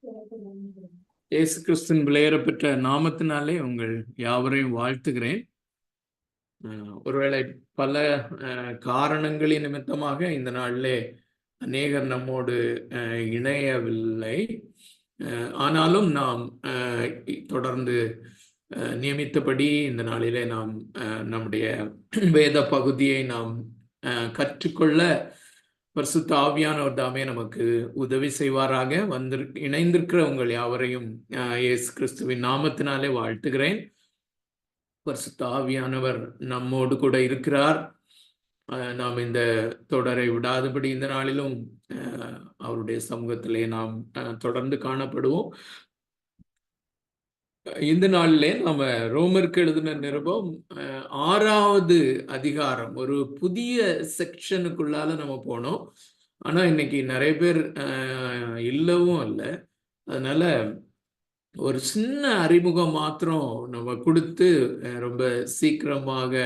இயேசு கிறிஸ்துவின் விலையேறப்பெற்ற நாமத்தினாலே உங்கள் யாவரையும் வாழ்த்துகிறேன். ஒருவேளை பல காரணங்களின் நிமித்தமாக இந்த நாளிலே அநேகர் நம்மோடு இணையவில்லை. ஆனாலும் நாம் தொடர்ந்து நியமித்தபடி இந்த நாளிலே நாம் நம்முடைய வேத பகுதியை நாம் கற்றுக்கொள்ள பரிசுத்த ஆவியானவர் தாமே நமக்கு உதவி செய்வாராக. இணைந்திருக்கிற உங்கள் யாவரையும் இயேசு கிறிஸ்துவின் நாமத்தினாலே வாழ்த்துகிறேன். பரிசுத்த ஆவியானவர் நம்மோடு கூட இருக்கிறார். நாம் இந்த தொடரை விடாதபடி இந்த நாளிலும் அவருடைய சமூகத்திலே நாம் தொடர்ந்து காணப்படுவோம். இந்த நாளிலே நம்ம ரோமருக்கு எழுதின நிருபம் 6வது அதிகாரம், ஒரு புதிய செக்ஷனுக்குள்ளால நம்ம போனோம். ஆனா இன்னைக்கு நிறைய பேர் இல்லவும் இல்லை. அதனால ஒரு சின்ன அறிமுகம் மாத்திரம் நம்ம கொடுத்து ரொம்ப சீக்கிரமாக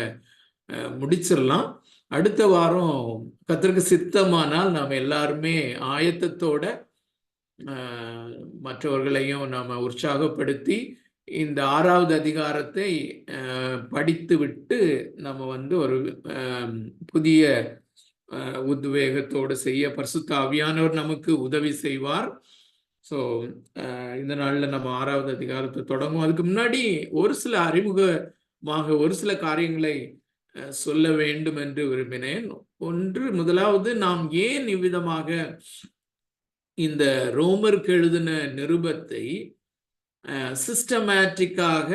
முடிச்சிடலாம். அடுத்த வாரம் கர்த்தருக்கு சித்தமானால் நாம் எல்லாருமே ஆயத்தத்தோட மற்றவர்களையும் நாம உற்சாகப்படுத்தி இந்த 6வது அதிகாரத்தை படித்து விட்டு நம்ம ஒரு புதிய உத்வேகத்தோடு செய்ய பரிசுத்த ஆவியானவர் நமக்கு உதவி செய்வார். ஸோ இந்த நாளில் நம்ம 6வது அதிகாரத்தை தொடங்கும். அதுக்கு முன்னாடி ஒரு சில அறிமுகமாக ஒரு சில காரியங்களை சொல்ல வேண்டும் என்று விரும்பினேன். முதலாவது, நாம் ஏன் இவ்விதமாக இந்த ரோமருக்கு எழுதின நிருபத்தை சிஸ்டமேட்டிக்காக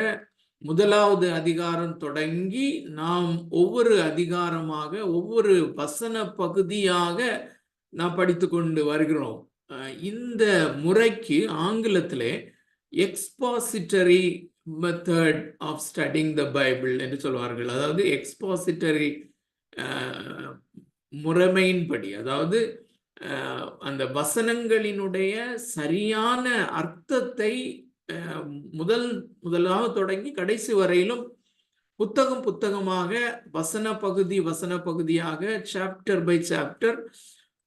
1வது அதிகாரம் தொடங்கி நாம் ஒவ்வொரு அதிகாரமாக ஒவ்வொரு வசன பகுதியாக நாம் படித்து கொண்டு வருகிறோம். இந்த முறைக்கு ஆங்கிலத்திலே expository method of studying the Bible என்று சொல்வார்கள். அதாவது எக்ஸ்பாசிட்டரி முறைமையின்படி, அதாவது அந்த வசனங்களினுடைய சரியான அர்த்தத்தை முதலாவது தொடங்கி கடைசி வரையிலும் புத்தகமாக வசன பகுதியாக சாப்டர் பை சாப்டர்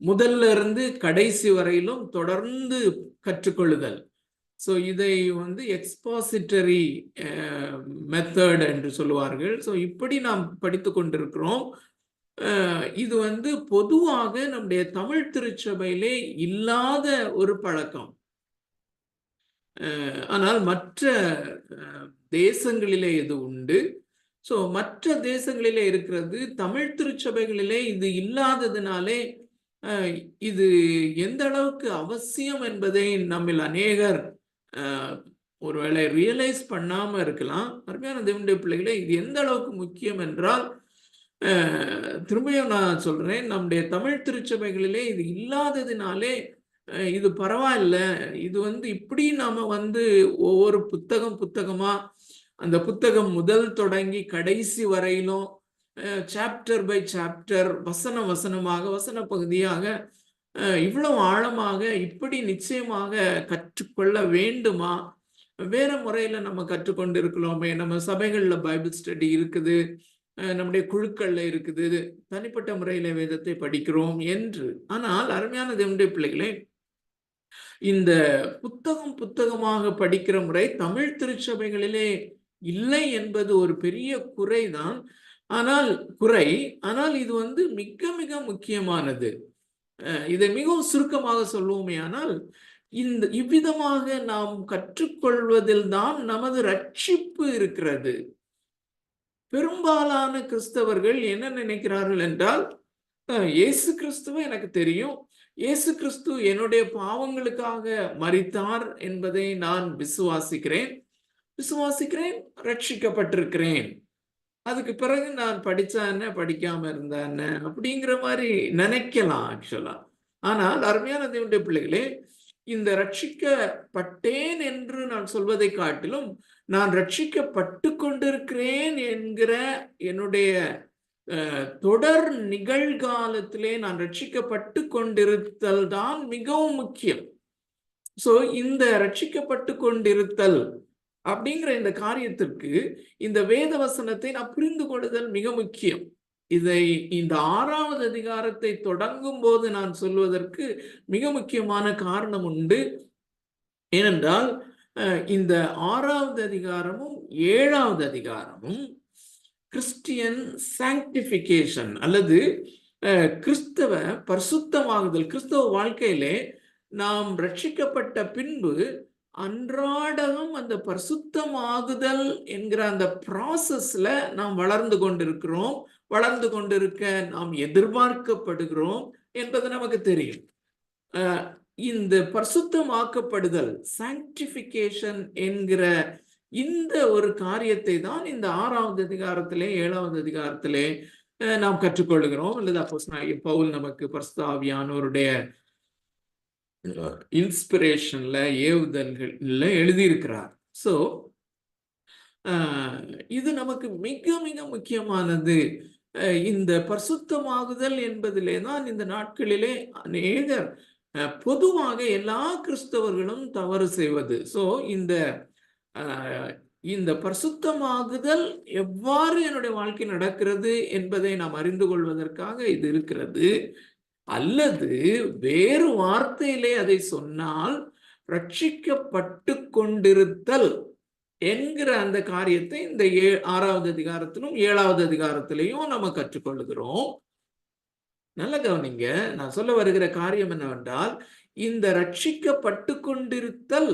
முதல்ல இருந்து கடைசி வரையிலும் தொடர்ந்து கற்றுக்கொள்ளுதல். ஸோ இதை எக்ஸ்பாசிட்டரி மெத்தட் என்று சொல்லுவார்கள். ஸோ இப்படி நாம் படித்து கொண்டிருக்கிறோம். இது பொதுவாக நம்முடைய தமிழ் திருச்சபையிலே இல்லாத ஒரு பழக்கம். ஆனால் மற்ற தேசங்களிலே இது உண்டு. ஸோ மற்ற தேசங்களிலே இருக்கிறது, தமிழ் திருச்சபைகளிலே இது இல்லாததுனாலே இது எந்த அளவுக்கு அவசியம் என்பதை நம்மில் அநேகர் ஒருவேளை ரியலைஸ் பண்ணாம இருக்கலாம். அருமையான தேவனுடைய பிள்ளைகளே, இது எந்த அளவுக்கு முக்கியம் என்றால், திரும்பியும் நான் சொல்றேன், நம்முடைய தமிழ் திருச்சபைகளிலே இது இல்லாததினாலே இது பரவாயில்ல, இது இப்படி நாம ஒவ்வொரு புத்தகமா அந்த புத்தகம் முதல் தொடங்கி கடைசி வரையிலும் சாப்டர் பை சாப்டர் வசன பகுதியாக இவ்வளவு ஆழமாக இப்படி நிச்சயமாக கற்றுக்கொள்ள வேண்டுமா? வேற முறையில நம்ம கற்றுக்கொண்டு இருக்கிறோமே. நம்ம சபைகள்ல பைபிள் ஸ்டடி இருக்குது, நம்முடைய குழுக்கள்ல இருக்குது, தனிப்பட்ட முறையில வேதத்தை படிக்கிறோம் என்று. ஆனால் அருமையான தேவனுடைய பிள்ளைகளே, இந்த புத்தகமாக படிக்கிற முறை தமிழ் திருச்சபைகளிலே இல்லை என்பது ஒரு பெரிய குறைதான். ஆனால் இது மிக மிக முக்கியமானது. இதை மிகவும் சுருக்கமாக சொல்லுவோமே, ஆனால் இவ்விதமாக நாம் கற்றுக்கொள்வதில் தான் நமது ரட்சிப்பு இருக்கிறது. பெரும்பாலான கிறிஸ்தவர்கள் என்ன நினைக்கிறார்கள் என்றால், இயேசு கிறிஸ்துவை எனக்கு தெரியும், இயேசு கிறிஸ்து என்னுடைய பாவங்களுக்காக மரித்தார் என்பதை நான் விசுவாசிக்கிறேன், ரட்சிக்கப்பட்டிருக்கிறேன், அதுக்கு பிறகு நான் படிச்சா என்ன, படிக்காம இருந்தா என்ன, அப்படிங்கிற மாதிரி நினைக்கலாம் ஆக்சுவலா. ஆனால் அருமையான தேவனுடைய பிள்ளைகளே, இந்த ரட்சிக்கப்பட்டேன் என்று நான் சொல்வதை காட்டிலும், நான் ரட்சிக்கப்பட்டு கொண்டிருக்கிறேன் என்கிற என்னுடைய தொடர் நிகழ்காலத்திலே நான் ரட்சிக்கப்பட்டு கொண்டிருத்தல் தான் மிகவும் முக்கியம். சோ இந்த ரட்சிக்கப்பட்டு கொண்டிருத்தல் அப்படிங்கிற இந்த காரியத்திற்கு இந்த வேத வசனத்தை நான் புரிந்து கொள்ளுதல் மிக முக்கியம். இதை இந்த 6வது அதிகாரத்தை தொடங்கும் போது நான் சொல்வதற்கு மிக முக்கியமான காரணம் உண்டு. ஏனென்றால் இந்த 6வது அதிகாரமும் 7வது அதிகாரமும் கிறிஸ்டியன் சாங்டிபிகேஷன் அல்லது கிறிஸ்தவ பரிசுத்தமாகுதல். கிறிஸ்தவ வாழ்க்கையிலே நாம் ரட்சிக்கப்பட்ட பின்பு அன்றாடம் அந்த பரிசுத்தமாகுதல் என்கிற அந்த ப்ராசஸ்ல நாம் வளர்ந்து கொண்டிருக்கிறோம், வளர்ந்து கொண்டிருக்க நாம் எதிர்பார்க்கப்படுகிறோம் என்பது நமக்கு தெரியும். இந்த பரிசுத்தமாக்கப்படுதல் சாங்டிபிகேஷன் என்கிற இந்த ஒரு காரியத்தை தான் இந்த 6வது அதிகாரத்திலே 7வது அதிகாரத்திலே நாம் கற்றுக்கொள்கிறோம். அல்லது அப்போஸ்தலனாகிய பவுல் நமக்கு பரிசுத்த ஆவியானவருடைய இன்ஸ்பிரேஷன்ல ஏவுதல்கள்ல எழுதியிருக்கிறார். ஸோ இது நமக்கு மிக மிக முக்கியமானது. இந்த பரிசுத்தமாகுதல் என்பதிலே தான் இந்த நாட்களிலே அநேகர் பொதுவாக எல்லா கிறிஸ்தவர்களும் தவறு செய்வது. ஸோ இந்த பரிசுத்தமாகுதல் எவ்வாறு என்னுடைய வாழ்க்கை நடக்கிறது என்பதை நாம் அறிந்து கொள்வதற்காக இது இருக்கிறது. அல்லது வேறு வார்த்தையிலே அதை சொன்னால் ரட்சிக்கப்பட்டு கொண்டிருத்தல் என்கிற அந்த காரியத்தை இந்த 6வது அதிகாரத்திலும் 7வது அதிகாரத்திலையும் நம்ம கற்றுக்கொள்கிறோம். நல்ல கவனிங்க, நான் சொல்ல வருகிற காரியம் என்னவென்றால், இந்த ரட்சிக்கப்பட்டு கொண்டிருத்தல்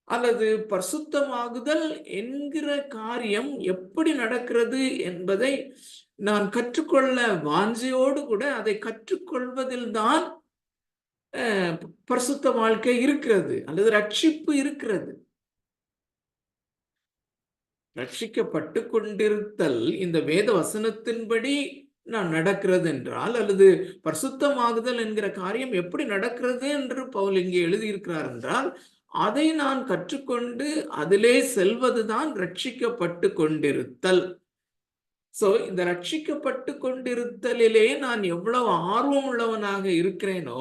அல்லது பரிசுத்தமாகுதல் என்கிற காரியம் எப்படி நடக்கிறது என்பதை நான் கற்றுக்கொள்ள வாஞ்சையோடு கூட அதை கற்றுக்கொள்வதில் தான் பரிசுத்த வாழ்க்கை இருக்கிறது அல்லது ரட்சிப்பு இருக்கிறது. ரட்சிக்கப்பட்டு கொண்டிருத்தல் இந்த வேத வசனத்தின்படி நான் நடக்கிறது என்றால், அல்லது பரிசுத்தமாகுதல் என்கிற காரியம் எப்படி நடக்கிறது என்று பவுல் இங்கே எழுதியிருக்கிறார் என்றால், அதை நான் கற்றுக்கொண்டு அதிலே செல்வதுதான் ரட்சிக்கப்பட்டு கொண்டிருத்தல். சோ இந்த ரட்சிக்கப்பட்டு கொண்டிருத்தலிலே நான் எவ்வளவு ஆர்வம் உள்ளவனாக இருக்கிறேனோ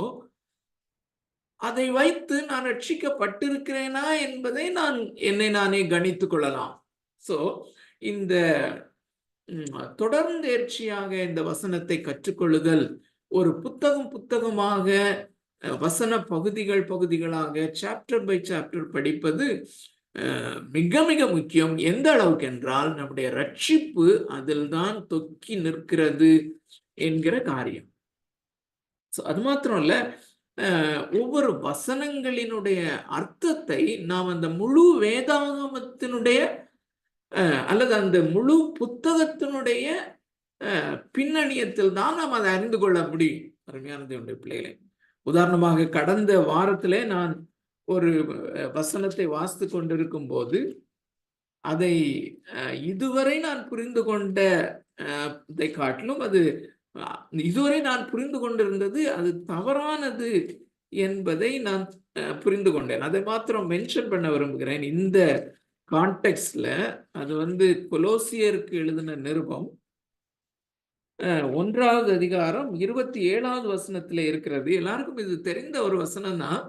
அதை வைத்து நான் ரட்சிக்கப்பட்டிருக்கிறேனா என்பதை நான் என்னை நானே கணித்துக் கொள்ளலாம். சோ இந்த தொடர்ந்தேர்ச்சியாக இந்த வசனத்தை கற்றுக்கொள்ளுதல், ஒரு புத்தகமாக வசன பகுதிகளாக சாப்டர் பை சாப்டர் படிப்பது மிக மிக முக்கியம். எந்த அளவுக்கு என்றால் நம்முடைய ரட்சிப்பு அதில் தான் தொக்கி நிற்கிறது என்கிற காரியம். அது மாத்திரம் இல்ல, ஒவ்வொரு வசனங்களினுடைய அர்த்தத்தை நாம் அந்த முழு வேதாகமத்தினுடைய அல்லது அந்த முழு புத்தகத்தினுடைய பின்னணியத்தில் தான் நாம் அதை அறிந்து கொள்ள முடியும். அருமையான தேவனுடைய பிள்ளைகளே, உதாரணமாக கடந்த வாரத்திலே நான் ஒரு வசனத்தை வாசித்து கொண்டிருக்கும் போது அதை இதுவரை நான் புரிந்து கொண்ட இதை காட்டிலும் அது இதுவரை நான் புரிந்து கொண்டிருந்தது அது தவறானது என்பதை நான் புரிந்து கொண்டேன். அதை மாத்திரம் மென்ஷன் பண்ண விரும்புகிறேன். இந்த கான்டெக்ஸ்ட்ல அது கொலோசியருக்கு எழுதின நிருபம் 1வது அதிகாரம் 27வது வசனத்துல இருக்கிறது. எல்லாருக்கும் இது தெரிந்த ஒரு வசனம் தான்.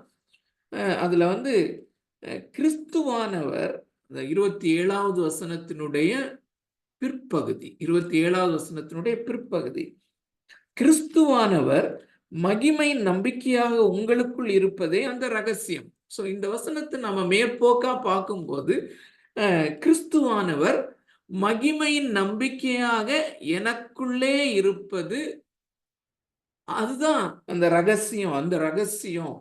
அதுல கிறிஸ்துவானவர் 27வது வசனத்தினுடைய பிற்பகுதி, 27வது வசனத்தினுடைய பிற்பகுதி, கிறிஸ்துவானவர் மகிமை நம்பிக்கையாக உங்களுக்குள் இருப்பதே அந்த ரகசியம். சோ இந்த வசனத்தை நம்ம மேற்போக்கா பார்க்கும்போது கிறிஸ்துவானவர் மகிமையின் நம்பிக்கையாக எனக்குள்ளே இருப்பது, அதுதான் அந்த ரகசியம். அந்த ரகசியம்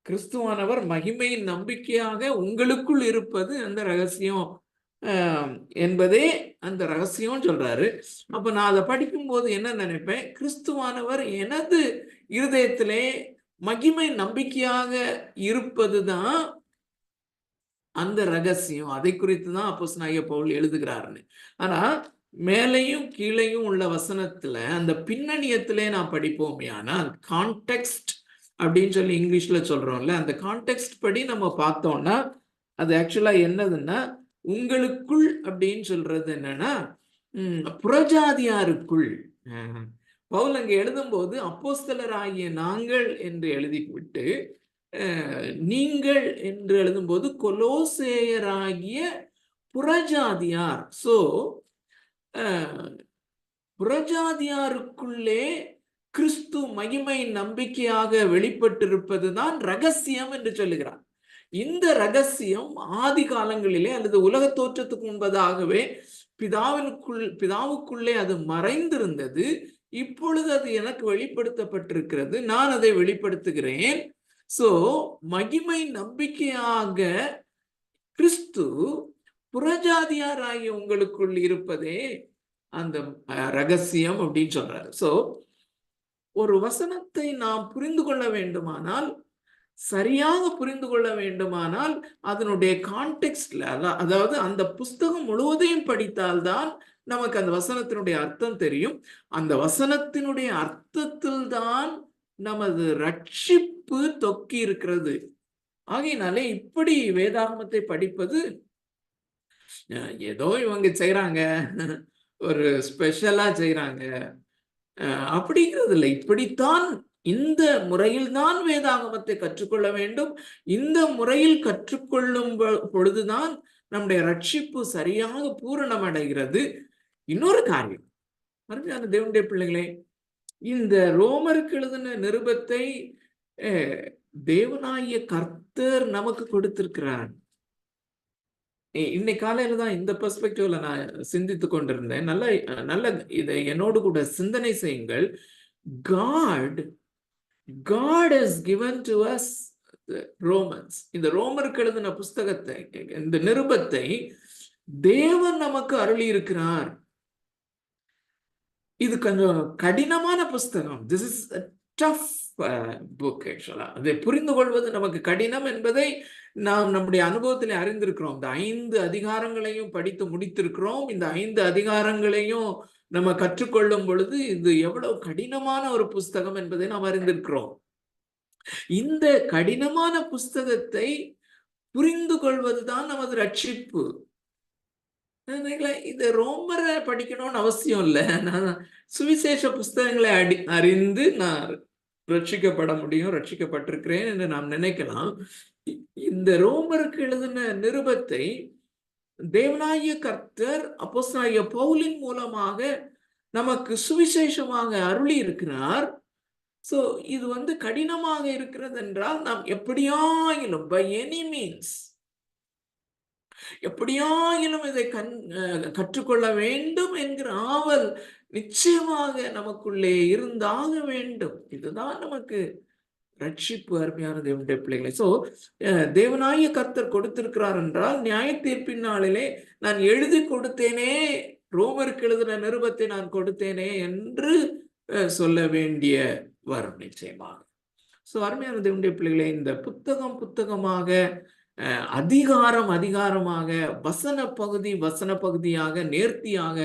கிறிஸ்துவானவர் மகிமையின் நம்பிக்கையாக உங்களுக்குள் இருப்பது அந்த ரகசியம் என்பதே அந்த ரகசியம் சொல்றாரு. அப்ப நான் அதை படிக்கும்போது என்ன நினைப்பேன், கிறிஸ்துவானவர் எனது இருதயத்திலே மகிமை நம்பிக்கையாக இருப்பதுதான் அந்த ரகசியம். அதை குறித்து தான் அப்போஸ்தலனாகிய பவுல் எழுதுகிறாருன்னு. ஆனா மேலையும் கீழையும் உள்ள வசனத்துல அந்த பின்னணியத்திலே நான் படிப்போமே, ஆனால் கான்டெக்ஸ்ட் அப்படின்னு சொல்லி இங்கிலீஷ்ல சொல்றோம்ல, அந்த கான்டெக்ஸ்ட் படி நம்ம பார்த்தோம்னா அது ஆக்சுவலா என்னதுன்னா, உங்களுக்குள் அப்படின்னு சொல்றது என்னன்னா புறஜாதியாருக்குள். பவுல் அங்கே எழுதும்போது அப்போஸ்தலராகிய நாங்கள் என்று எழுதிவிட்டு நீங்கள் என்று எழுதும்போது கொலோசேயராகிய புறஜாதியார். சோ புறஜாதியாருக்குள்ளே கிறிஸ்து மகிமை நம்பிக்கையாக வெளிப்பட்டிருப்பதுதான் ரகசியம் என்று சொல்லுகிறார். இந்த ரகசியம் ஆதி காலங்களிலே அல்லது உலக தோற்றத்துக்கு முன்பதாகவே பிதாவுக்குள்ளே அது மறைந்திருந்தது. இப்பொழுது அது எனக்கு வெளிப்படுத்தப்பட்டிருக்கிறது, நான் அதை வெளிப்படுத்துகிறேன். சோ மகிமை நம்பிக்கையாக கிறிஸ்து புறஜாதியாராகிய உங்களுக்குள் இருப்பதே அந்த ரகசியம் அப்படின்னு சொல்றாரு. சோ ஒரு வசனத்தை நாம் புரிந்து கொள்ள வேண்டுமானால், சரியாக புரிந்து கொள்ள வேண்டுமானால், அதனுடைய கான்டெக்ஸ்ட்ல, அதாவது அந்த புஸ்தகம் முழுவதையும் படித்தால்தான் நமக்கு அந்த வசனத்தினுடைய அர்த்தம் தெரியும். அந்த வசனத்தினுடைய அர்த்தத்தில் தான் நமது ரட்சிப்பு தொக்கி இருக்கிறது. ஆகையினாலே இப்படி வேதாகமத்தை படிப்பது ஏதோ இவங்க செய்யறாங்க, ஒரு ஸ்பெஷலா செய்யறாங்க அப்படிங்கிறது இல்லை. இப்படித்தான், இந்த முறையில் தான் வேதாகமத்தை கற்றுக்கொள்ள வேண்டும். இந்த முறையில் கற்றுக்கொள்ளும் பொழுதுதான் நம்முடைய ரட்சிப்பு சரியாக பூரணம் அடைகிறது. இன்னொரு காரியம், அருமையான தேவனுடைய பிள்ளைகளே, இந்த ரோமருக்கு எழுதின நிருபத்தை தேவனாகிய கர்த்தர் நமக்கு கொடுத்திருக்கிறார். இன்னைக்கு காலையில தான் இந்த பெர்ஸ்பெக்டிவ்ல நான் சிந்தித்து கொண்டிருந்தேன். நல்ல இதை என்னோடு கூட சிந்தனை செய்யுங்கள். God has given to us Romans. இந்த ரோமருக்கு எழுதின புஸ்தகத்தை, இந்த நிருபத்தை தேவன் நமக்கு அருளி இருக்கிறார். இது கொஞ்சம் கடினமான புஸ்தகம். This is a tough book actually. அதை புரிந்து கொள்வது நமக்கு கடினம் என்பதை நாம் நம்முடைய அனுபவத்தில் அறிந்திருக்கிறோம். இந்த 5 அதிகாரங்களையும் படித்து முடித்திருக்கிறோம். இந்த 5 அதிகாரங்களையும் நம்ம கற்றுக்கொள்ளும் பொழுது இது எவ்வளவு கடினமான ஒரு புஸ்தகம் என்பதை நாம் அறிந்திருக்கிறோம். இந்த கடினமான புஸ்தகத்தை புரிந்து கொள்வதுதான் நமது ரட்சிப்பு. இது ரோமரை படிக்கணும்னு அவசியம் இல்லை. நான் சுவிசேஷ புஸ்தகங்களை அறிந்து நான் ரட்சிக்கப்பட முடியும், ரட்சிக்கப்பட்டிருக்கிறேன் என்று நாம் நினைக்கலாம். இந்த ரோமருக்கு எழுதின நிருபத்தை தேவனாகிய கர்த்தர் அப்போஸ்தலனாகிய பவுலின் மூலமாக நமக்கு சுவிசேஷமாக அருளி இருக்கிறார். சோ இது கடினமாக இருக்கிறது என்றால் நாம் எப்படியாயிலும், பை எனி மீன்ஸ், எப்படியாயிலும் இதை கற்றுக்கொள்ள வேண்டும் என்கிற ஆவல் நிச்சயமாக நமக்குள்ளே இருந்தாக வேண்டும். இதுதான் நமக்கு ரட்சிப்பு. அருமையான தேவனுடைய பிள்ளைகளை, சோ தேவனாகிய கர்த்தர் கொடுத்திருக்கிறார் என்றால், நியாய தீர்ப்பின் நாளிலே நான் எழுதி கொடுத்தேனே, ரோமருக்கு எழுதின நிருபத்தை நான் கொடுத்தேனே என்று சொல்ல வேண்டிய வரும் நிச்சயமாக. சோ அருமையான தேவனுடைய பிள்ளைகளை, இந்த புத்தகமாக, அதிகாரமாக, வசன பகுதியாக நேர்த்தியாக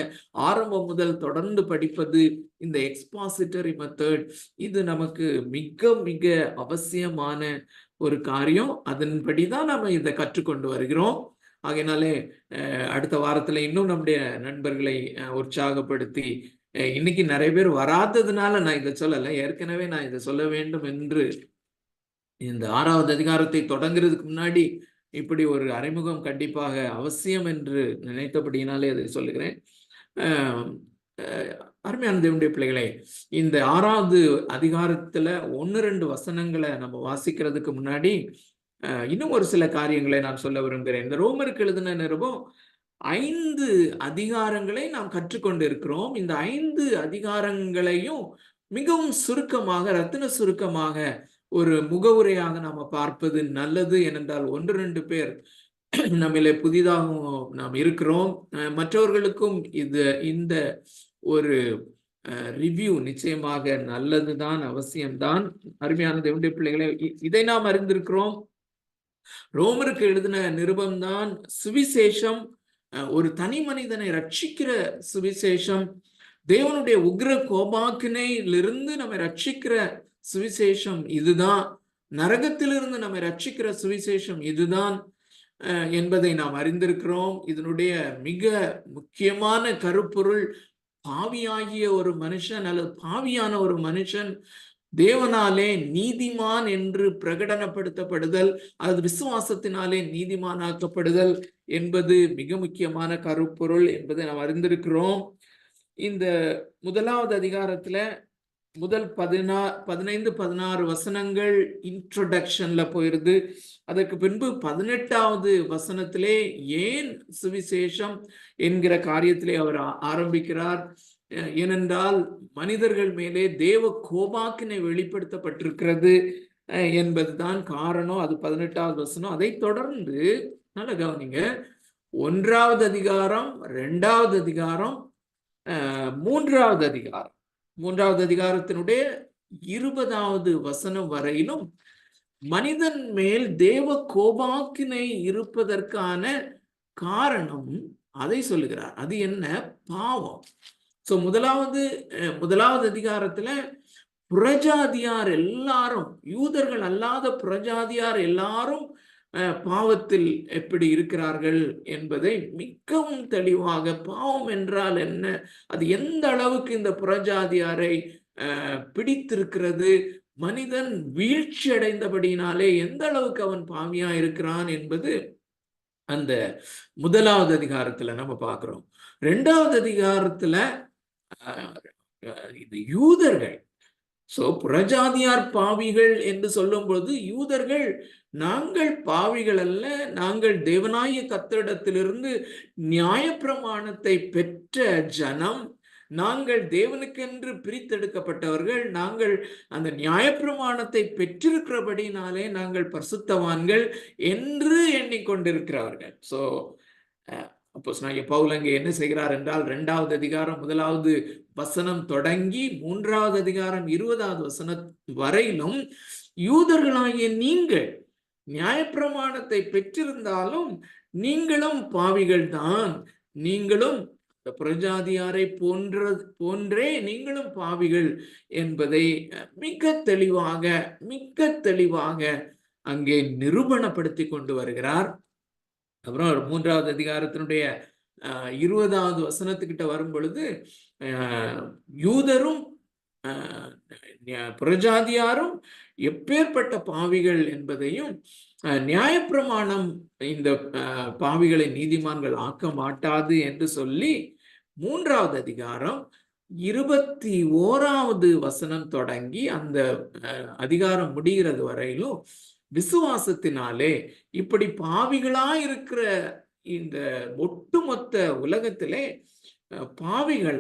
ஆரம்பம் முதல் தொடர்ந்து படிப்பது, இந்த எக்ஸ்பாசிட்டரி மெத்தட், இது நமக்கு மிக மிக அவசியமான ஒரு காரியம். அதன்படிதான் நம்ம இதை கற்றுக்கொண்டு வருகிறோம். ஆகையினாலே அடுத்த வாரத்துல இன்னும் நம்முடைய நண்பர்களை உற்சாகப்படுத்தி, இன்னைக்கு நிறைய பேர் வராததுனால நான் இதை சொல்லலை, ஏற்கனவே நான் இதை சொல்ல வேண்டும் என்று இந்த 6வது அதிகாரத்தை தொடங்குறதுக்கு முன்னாடி இப்படி ஒரு அறிமுகம் கண்டிப்பாக அவசியம் என்று நினைத்தபடியினாலே அதை சொல்லுகிறேன். அருமையான தேவனுடைய பிள்ளைகளே, இந்த 6வது அதிகாரத்துல 1-2 வசனங்களை நம்ம வாசிக்கிறதுக்கு முன்னாடி இன்னும் ஒரு சில காரியங்களை நான் சொல்ல விரும்புகிறேன். இந்த ரோமருக்கு எழுதின நிருபம் 5 அதிகாரங்களை நாம் கற்றுக்கொண்டு இருக்கிறோம். இந்த 5 அதிகாரங்களையும் மிகவும் சுருக்கமாக, ரத்தின சுருக்கமாக ஒரு முகவுரையாக நாம பார்ப்பது நல்லது. ஏனென்றால் 1-2 பேர் நம்மளே புதிதாகவும் நாம் இருக்கிறோம். மற்றவர்களுக்கும் இந்த ஒரு ரிவ்யூ நிச்சயமாக நல்லதுதான், அவசியம்தான். அருமையான தேவனுடைய பிள்ளைகளை, இதை நாம் அறிந்திருக்கிறோம். ரோமருக்கு எழுதின நிருபம்தான் சுவிசேஷம், ஒரு மனிதனை ரட்சிக்கிற சுவிசேஷம், தேவனுடைய உக்ர கோபாக்கினையிலிருந்து நம்மை ரட்சிக்கிற சுவிசேஷம் இதுதான், நரகத்திலிருந்து நம்மை ரட்சிக்கிற சுவிசேஷம் இதுதான் என்பதை நாம் அறிந்திருக்கிறோம். இதனுடைய மிக முக்கியமான கருப்பொருள், பாவியாகிய ஒரு மனுஷன் அல்லது பாவியான ஒரு மனுஷன் தேவனாலே நீதிமான் என்று பிரகடனப்படுத்தப்படுதல், அது விசுவாசத்தினாலே நீதிமானாக்கப்படுதல் என்பது மிக முக்கியமான கருப்பொருள் என்பதை நாம் அறிந்திருக்கிறோம். இந்த 1வது அதிகாரத்துல முதல் 15-16 வசனங்கள் இன்ட்ரோடக்ஷன்ல போயிருது. அதற்கு பின்பு 18வது வசனத்திலே ஏன் சுவிசேஷம் என்கிற காரியத்திலே அவர் ஆரம்பிக்கிறார். ஏனென்றால் மனிதர்கள் மேலே தேவ கோபாக்கினை வெளிப்படுத்தப்பட்டிருக்கிறது என்பதுதான் காரணம். அது 18வது வசனம். அதை தொடர்ந்து நல்ல கவனிங்க, 1வது அதிகாரம், 2வது அதிகாரம், 3வது அதிகாரம், 3வது அதிகாரத்தினுடைய 20வது வசனம் வரையிலும் மனிதன் மேல் தேவ கோபாக்கினை இருப்பதற்கான காரணம் அதை சொல்லுகிறார். அது என்ன? பாவம். சோ முதலாவது அதிகாரத்துல புறஜாதியார் எல்லாரும், யூதர்கள் அல்லாத புறஜாதியார் எல்லாரும் பாவத்தில் எப்படி இருக்கிறார்கள் என்பதை மிகவும் தெளிவாக, பாவம் என்றால் என்ன, அது எந்த அளவுக்கு இந்த புறஜாதியாரை பிடித்திருக்கிறது, மனிதன் வீழ்ச்சி அடைந்தபடினாலே எந்த அளவுக்கு அவன் பாவியா இருக்கிறான் என்பது அந்த முதலாவது அதிகாரத்துல நம்ம பார்க்கிறோம். 2வது அதிகாரத்துல இது யூதர்கள், சோ புறஜாதியார் பாவிகள் என்று சொல்லும் பொழுது யூதர்கள் நாங்கள் பாவிகள் அல்ல, நாங்கள் தேவனாய கர்த்தரிடத்திலிருந்து நியாயப்பிரமாணத்தை பெற்ற ஜனம், நாங்கள் தேவனுக்கென்று பிரித்தெடுக்கப்பட்டவர்கள், நாங்கள் அந்த நியாயப்பிரமாணத்தை பெற்றிருக்கிறபடினாலே நாங்கள் பரிசுத்தவான்கள் என்று எண்ணிக்கொண்டிருக்கிறார்கள். சோ அப்போஸ்தலனாகிய பவுல் அங்கே என்ன செய்கிறார் என்றால் 2வது அதிகாரம் 1வது வசனம் தொடங்கி 3வது அதிகாரம் 20வது வசனம் வரையிலும் யூதர்களாகிய நீங்கள் நியாயப்பிரமாணத்தை பெற்றிருந்தாலும் நீங்களும் பாவிகள் தான், நீங்களும் புறஜாதியாரை போன்றே நீங்களும் பாவிகள் என்பதை மிக தெளிவாக அங்கே நிரூபணப்படுத்தி கொண்டு வருகிறார். அப்புறம் 3வது அதிகாரத்தினுடைய 20வது வசனத்துக்கிட்ட வரும் பொழுது யூதரும் புறஜாதியாரும் எப்பேற்பட்ட பாவிகள் என்பதையும், நியாயப்பிரமாணம் இந்த பாவிகளை நீதிமான்கள் ஆக்க மாட்டாது என்று சொல்லி 3வது அதிகாரம் 21வது வசனம் தொடங்கி அந்த அதிகாரம் முடிகிறது வரையிலும் விசுவாசத்தினாலே இப்படி பாவிகளா இருக்கிற இந்த ஒட்டுமொத்த உலகத்திலே பாவிகள்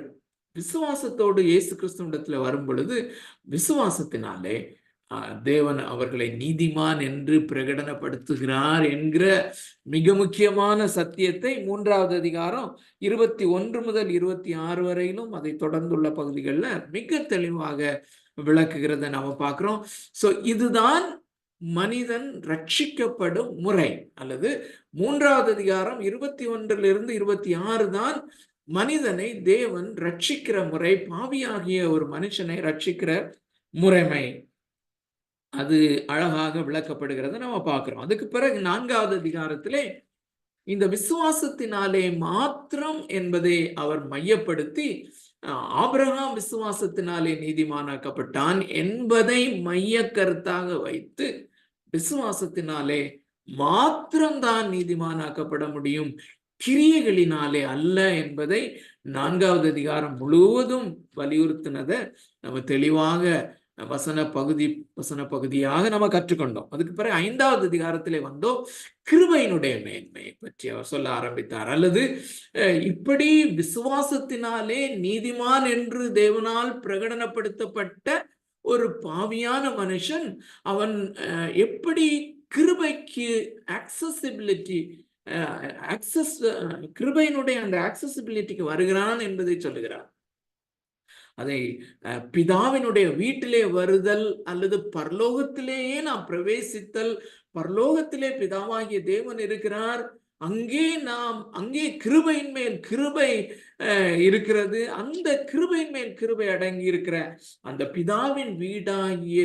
விசுவாசத்தோடு இயேசு கிறிஸ்துவிடத்துல வரும் பொழுது விசுவாசத்தினாலே தேவன் அவர்களை நீதிமான் என்று பிரகடனப்படுத்துகிறார் என்கிற மிக முக்கியமான சத்தியத்தை 3வது அதிகாரம் 21 முதல் 26 வரையிலும் அதை தொடர்ந்துள்ள பகுதிகளில் மிக தெளிவாக விளக்குகிறத நாம பார்க்கிறோம். சோ இதுதான் மனிதன் ரட்சிக்கப்படும் முறை, அல்லது 3வது அதிகாரம் 21 - 26 தான் மனிதனை தேவன் ரட்சிக்கிற முறை, பாவியாகிய ஒரு மனுஷனை ரட்சிக்கிற முறைமை. அது அழகாக விளக்கப்படுகிறத நம்ம பார்க்கிறோம். அதுக்கு பிறகு 4வது அதிகாரத்திலே இந்த விசுவாசத்தினாலே மாத்திரம் என்பதை அவர் மையப்படுத்தி, ஆபிரகாம் விசுவாசத்தினாலே நீதிமானாக்கப்பட்டான் என்பதை மைய கருத்தாக வைத்து விசுவாசத்தினாலே மாத்திரம்தான் நீதிமானாக்கப்பட முடியும், கிரியைகளினாலே அல்ல என்பதை 4வது அதிகாரம் முழுவதும் வலியுறுத்தினதை நம்ம தெளிவாக வசன பகுதியாக நம்ம கற்றுக்கொண்டோம். அதுக்கு பிறகு 5வது அதிகாரத்திலே வந்தோம், கிருபையினுடைய மேன்மையை பற்றி அவர் சொல்ல ஆரம்பித்தார். அல்லது இப்படி விசுவாசத்தினாலே நீதிமான் என்று தேவனால் பிரகடனப்படுத்தப்பட்ட ஒரு பாவியான மனுஷன் அவன் எப்படி கிருபைக்கு கிருபையினுடைய அந்த ஆக்சசிபிலிட்டிக்கு வருகிறான் என்பதை சொல்லுகிறார். அதை பிதாவினுடைய வீட்டிலே வருதல் அல்லது பரலோகத்திலேயே நாம் பிரவேசித்தல், பரலோகத்திலே பிதாவாகிய தேவன் இருக்கிறார், அங்கே கிருபையின் மேல் கிருபை இருக்கிறது, அந்த கிருபையின் மேல் கிருபை அடங்கி இருக்கிற அந்த பிதாவின் வீடாகிய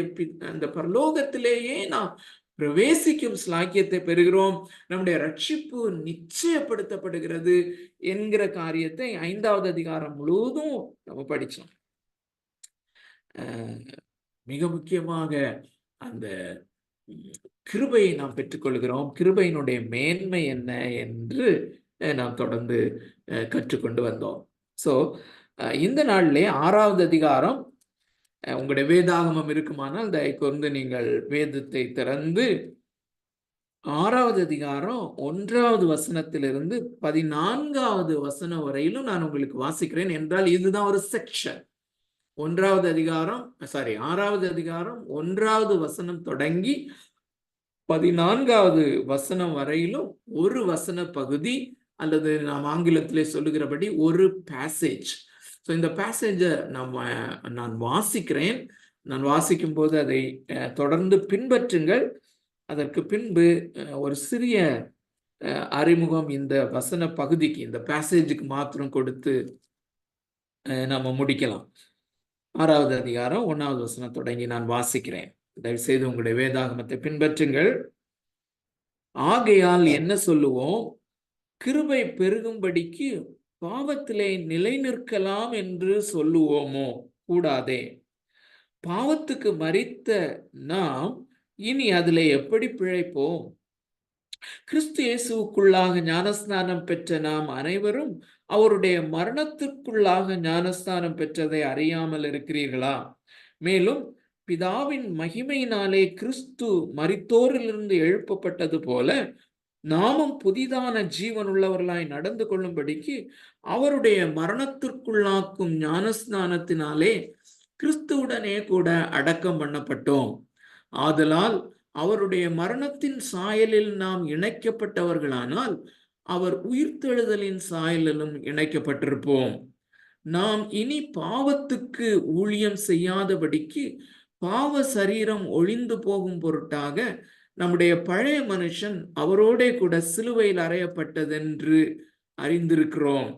அந்த பரலோகத்திலேயே நாம் பிரவேசிக்கும் ஸ்லாக்கியத்தை பெறுகிறோம், நம்முடைய ரட்சிப்பு நிச்சயப்படுத்தப்படுகிறது என்கிற காரியத்தை 5வது அதிகாரம் முழுவதும் நம்ம படிச்சோம். மிக முக்கியமாக அந்த கிருபையை நாம் பெற்றுக்கொள்கிறோம், கிருபையினுடைய மேன்மை என்ன என்று நாம் தொடர்ந்து கற்றுக்கொண்டு வந்தோம். ஸோ இந்த நாளிலே 6வது அதிகாரம் உங்களுடைய வேதாகமம் இருக்குமானால் தயவு கூர்ந்து நீங்கள் வேதத்தை திறந்து 6வது அதிகாரம் 1வது வசனத்திலிருந்து 14வது வசனம் வரையிலும் நான் உங்களுக்கு வாசிக்கிறேன். என்றால் இதுதான் ஒரு செக்ஷன். 6வது அதிகாரம் 1வது வசனம் தொடங்கி 14வது வசனம் வரையிலும் ஒரு வசன பகுதி, அல்லது நாம் ஆங்கிலத்திலே சொல்லுகிறபடி ஒரு பேசேஜ். ஸோ இந்த பேசேஜை நான் வாசிக்கிறேன். நான் வாசிக்கும் போது அதை தொடர்ந்து பின்பற்றுங்கள். அதற்கு பின்பு ஒரு சிறிய அறிமுகம் இந்த வசன பகுதிக்கு, இந்த பேசேஜுக்கு மாத்திரம் கொடுத்து நம்ம முடிக்கலாம். 6வது அதிகாரம் 1வது வசனம் தொடங்கி நான் வாசிக்கிறேன். தயவு செய்து உங்களுடைய வேதாகமத்தை பின்பற்றுங்கள். ஆகையால் என்ன சொல்லுவோம்? கிருபை பெருகும்படிக்கு பாவத்திலே நிலை நிற்கலாம் என்று சொல்லுவோமோ? கூடாதே. பாவத்துக்கு மரித்த நாம் இனி அதிலே எப்படி பிழைப்போம்? கிறிஸ்து இயேசுவுக்குள்ளாக ஞானஸ்நானம் பெற்ற நாம் அனைவரும் அவருடைய மரணத்திற்குள்ளாக ஞானஸ்நானம் பெற்றதை அறியாமல் இருக்கிறீர்களா? மேலும் பிதாவின் மகிமையினாலே கிறிஸ்து மரித்தோரிலிருந்து எழுப்பப்பட்டது போல நாமும் புதிதான ஜீவன் உள்ளவர்களாய் நடந்து கொள்ளும்படிக்கு அவருடைய மரணத்திற்குள்ளாக்கும் ஞானஸ்நானத்தினாலே கிறிஸ்துவுடனே கூட அடக்கம் பண்ணப்பட்டோம். ஆதலால் அவருடைய மரணத்தின் சாயலில் நாம் இணைக்கப்பட்டவர்களானால் அவர் உயிர்த்தெழுதலின் சாயலிலும் இணைக்கப்பட்டிருப்போம். நாம் இனி பாவத்துக்கு ஊழியம் செய்யாதபடிக்கு பாவ சரீரம் ஒழிந்து போகும் பொருட்டாக நம்முடைய பழைய மனுஷன் அவரோட கூட சிலுவையில் அறையப்பட்டதென்று அறிந்திருக்கிறோம்.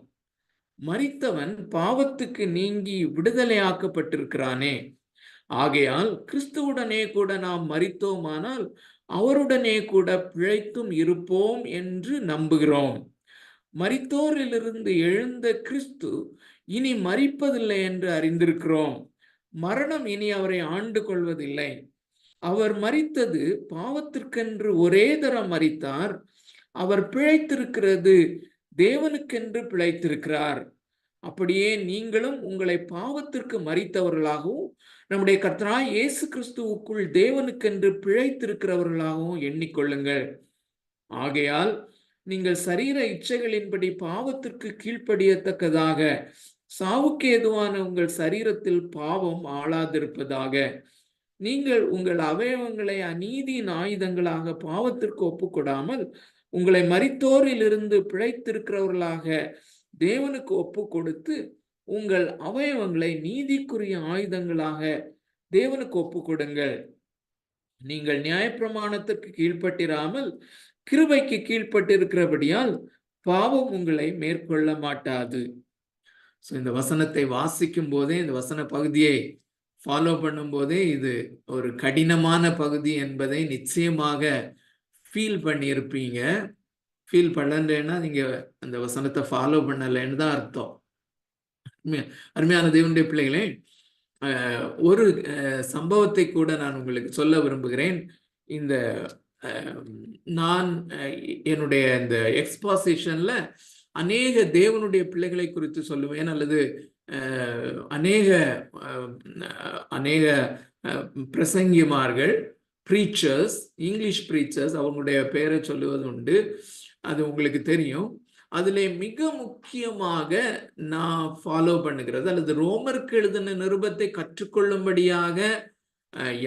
மரித்தவன் பாவத்துக்கு நீங்கி விடுதலையாக்கப்பட்டிருக்கிறானே. ஆகையால் கிறிஸ்துவுடனே கூட நாம் மரித்தோமானால் அவருடனே கூட பிழைத்தும் இருப்போம் என்று நம்புகிறோம். மரித்தோரிலிருந்து எழுந்த கிறிஸ்து இனி மரிப்பதில்லை என்று அறிந்திருக்கிறோம். மரணம் இனி அவரை ஆண்டு கொள்வதில்லை. அவர் மரித்தது பாவத்திற்கென்று ஒரே தரம் மரித்தார். அவர் பிழைத்திருக்கிறது தேவனுக்கென்று பிழைத்திருக்கிறார். அப்படியே நீங்களும் உங்களை பாவத்திற்கு மரித்தவர்களாகவும் நம்முடைய கர்த்தராகிய இயேசு கிறிஸ்துவுக்குள் தேவனுக்கென்று பிழைத்திருக்கிறவர்களாகவும் எண்ணிக்கொள்ளுங்கள். ஆகையால் நீங்கள் சரீர இச்சைகளின்படி பாவத்திற்கு கீழ்ப்படியத்தக்கதாக சாவுக்கு ஏதுவான உங்கள் சரீரத்தில் பாவம் ஆளாதிருப்பதாக. நீங்கள் உங்கள் அவயவங்களை அநீதியின் ஆயுதங்களாக பாவத்திற்கு ஒப்புக்கொடாமல் உங்களை மரித்தோரிலிருந்து பிழைத்திருக்கிறவர்களாக தேவனுக்கு ஒப்பு கொடுத்து உங்கள் அவயவங்களை நீதிக்குரிய ஆயுதங்களாக தேவனுக்கு ஒப்பு கொடுங்கள். நீங்கள் நியாயப்பிரமாணத்திற்கு கீழ்ப்பட்டிராமல் கிருபைக்கு கீழ்ப்பட்டிருக்கிறபடியால் பாவம் உங்களை மேற்கொள்ள மாட்டாது. ஸோ இந்த வசனத்தை வாசிக்கும் போதே, இந்த வசன பகுதியை ஃபாலோ பண்ணும் போதே இது ஒரு கடினமான பகுதி என்பதை நிச்சயமாக ஃபீல் பண்ணியிருப்பீங்க. ஃபீல் பண்ணலன்னா நீங்க அந்த வசனத்தை ஃபாலோ பண்ணலைன்னு தான் அர்த்தம். அருமையான தேவனுடைய பிள்ளைகளே, ஒரு சம்பவத்தை கூட நான் உங்களுக்கு சொல்ல விரும்புகிறேன். இந்த நான் என்னுடைய இந்த எக்ஸ்பாசிஷன்ல அநேக தேவனுடைய பிள்ளைகளை குறித்து சொல்லுவேன், அல்லது அநேக பிரசங்கிமார்கள், ப்ரீச்சர்ஸ், இங்கிலீஷ் ப்ரீச்சர்ஸ், அவங்களுடைய பெயரை சொல்லுவது உண்டு. அது உங்களுக்கு தெரியும். அதில் மிக முக்கியமாக நான் ஃபாலோ பண்ணுகிறது, அல்லது ரோமருக்கு எழுதின நிருபத்தை கற்றுக்கொள்ளும்படியாக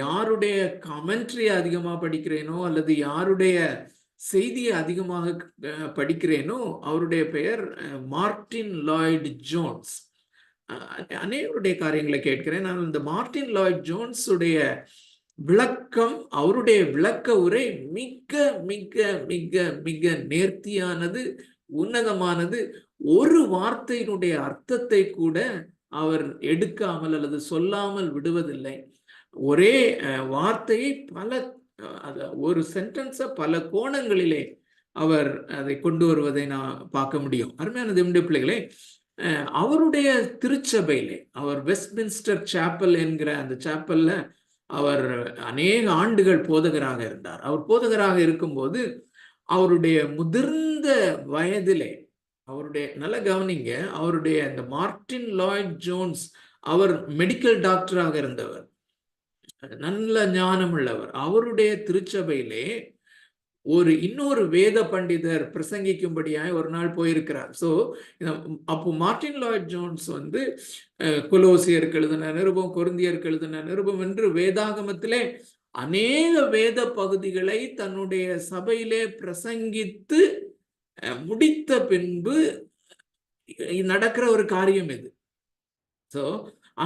யாருடைய கமெண்ட்ரி அதிகமாக படிக்கிறேனோ, அல்லது யாருடைய செய்தியை அதிகமாக படிக்கிறேனோ அவருடைய பெயர் மார்ட்டின் லாய்ட் ஜோன்ஸ். அநேகருடைய காரியங்களை கேட்கிறேன். நான் இந்த மார்ட்டின் லாய்ட் ஜோன்ஸ் உடைய விளக்கம், அவருடைய விளக்க உரை மிக மிக மிக மிக நேர்த்தியானது, உன்னதமானது. ஒரு வார்த்தையினுடைய அர்த்தத்தை கூட அவர் எடுக்காமல் அல்லது சொல்லாமல் விடுவதில்லை. ஒரே வார்த்தையை ஒரு சென்டென்ஸை பல கோணங்களிலே அவர் அதை கொண்டு வருவதை நான் பார்க்க முடியும். அருமையான தேவனுடைய பிள்ளைகளே, அவருடைய திருச்சபையிலே, அவர் வெஸ்ட்மின்ஸ்டர் சாப்பல் என்கிற அந்த சாப்பல்ல அவர் அநேக ஆண்டுகள் போதகராக இருந்தார். அவர் போதகராக இருக்கும்போது அவருடைய முதிர்ந்த வயதிலே, அவருடைய நல்ல கவனிங்க, அவருடைய இந்த மார்ட்டின் லாய்ட் ஜோன்ஸ் அவர் மெடிக்கல் டாக்டராக இருந்தவர், நல்ல ஞானம் உள்ளவர். அவருடைய திருச்சபையிலே இன்னொரு வேத பண்டிதர் பிரசங்கிக்கும்படியாய் ஒரு நாள் போயிருக்கிறார். ஸோ அப்போ மார்ட்டின் லாய்ட் ஜோன்ஸ் வந்து கொலோசியருக்கு எழுதின நிருபம், கொரிந்தியருக்கு எழுதின நிருபம் என்று வேதாகமத்திலே அநேக வேத பகுதிகளை தன்னுடைய சபையிலே பிரசங்கித்து முடித்த பின்பு நடக்கிற ஒரு காரியம் இது. ஸோ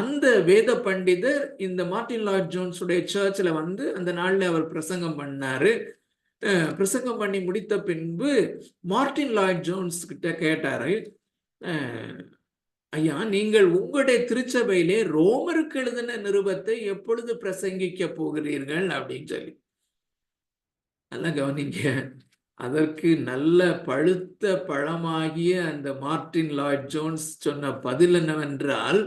அந்த வேத பண்டிதர் இந்த மார்ட்டின் லாய்ட் ஜோன்ஸுடைய சர்ச்சில் வந்து அந்த நாளில் அவர் பிரசங்கம் பண்ணாரு. பிரசங்கம் பண்ணி முடித்த பின்பு மார்ட்டின் லாய்ட் ஜோன்ஸ் கிட்ட கேட்டாரு, ஐயா, நீங்கள் உங்களுடைய திருச்சபையிலே ரோமருக்கு எழுதின நிருபத்தை எப்பொழுது பிரசங்கிக்க போகிறீர்கள் அப்படின்னு சொல்லி. நல்லா கவனிங்க. அதற்கு நல்ல பழுத்த பழமாகிய அந்த மார்ட்டின் லாய்ட் ஜோன்ஸ் சொன்ன பதில் என்னவென்றால்,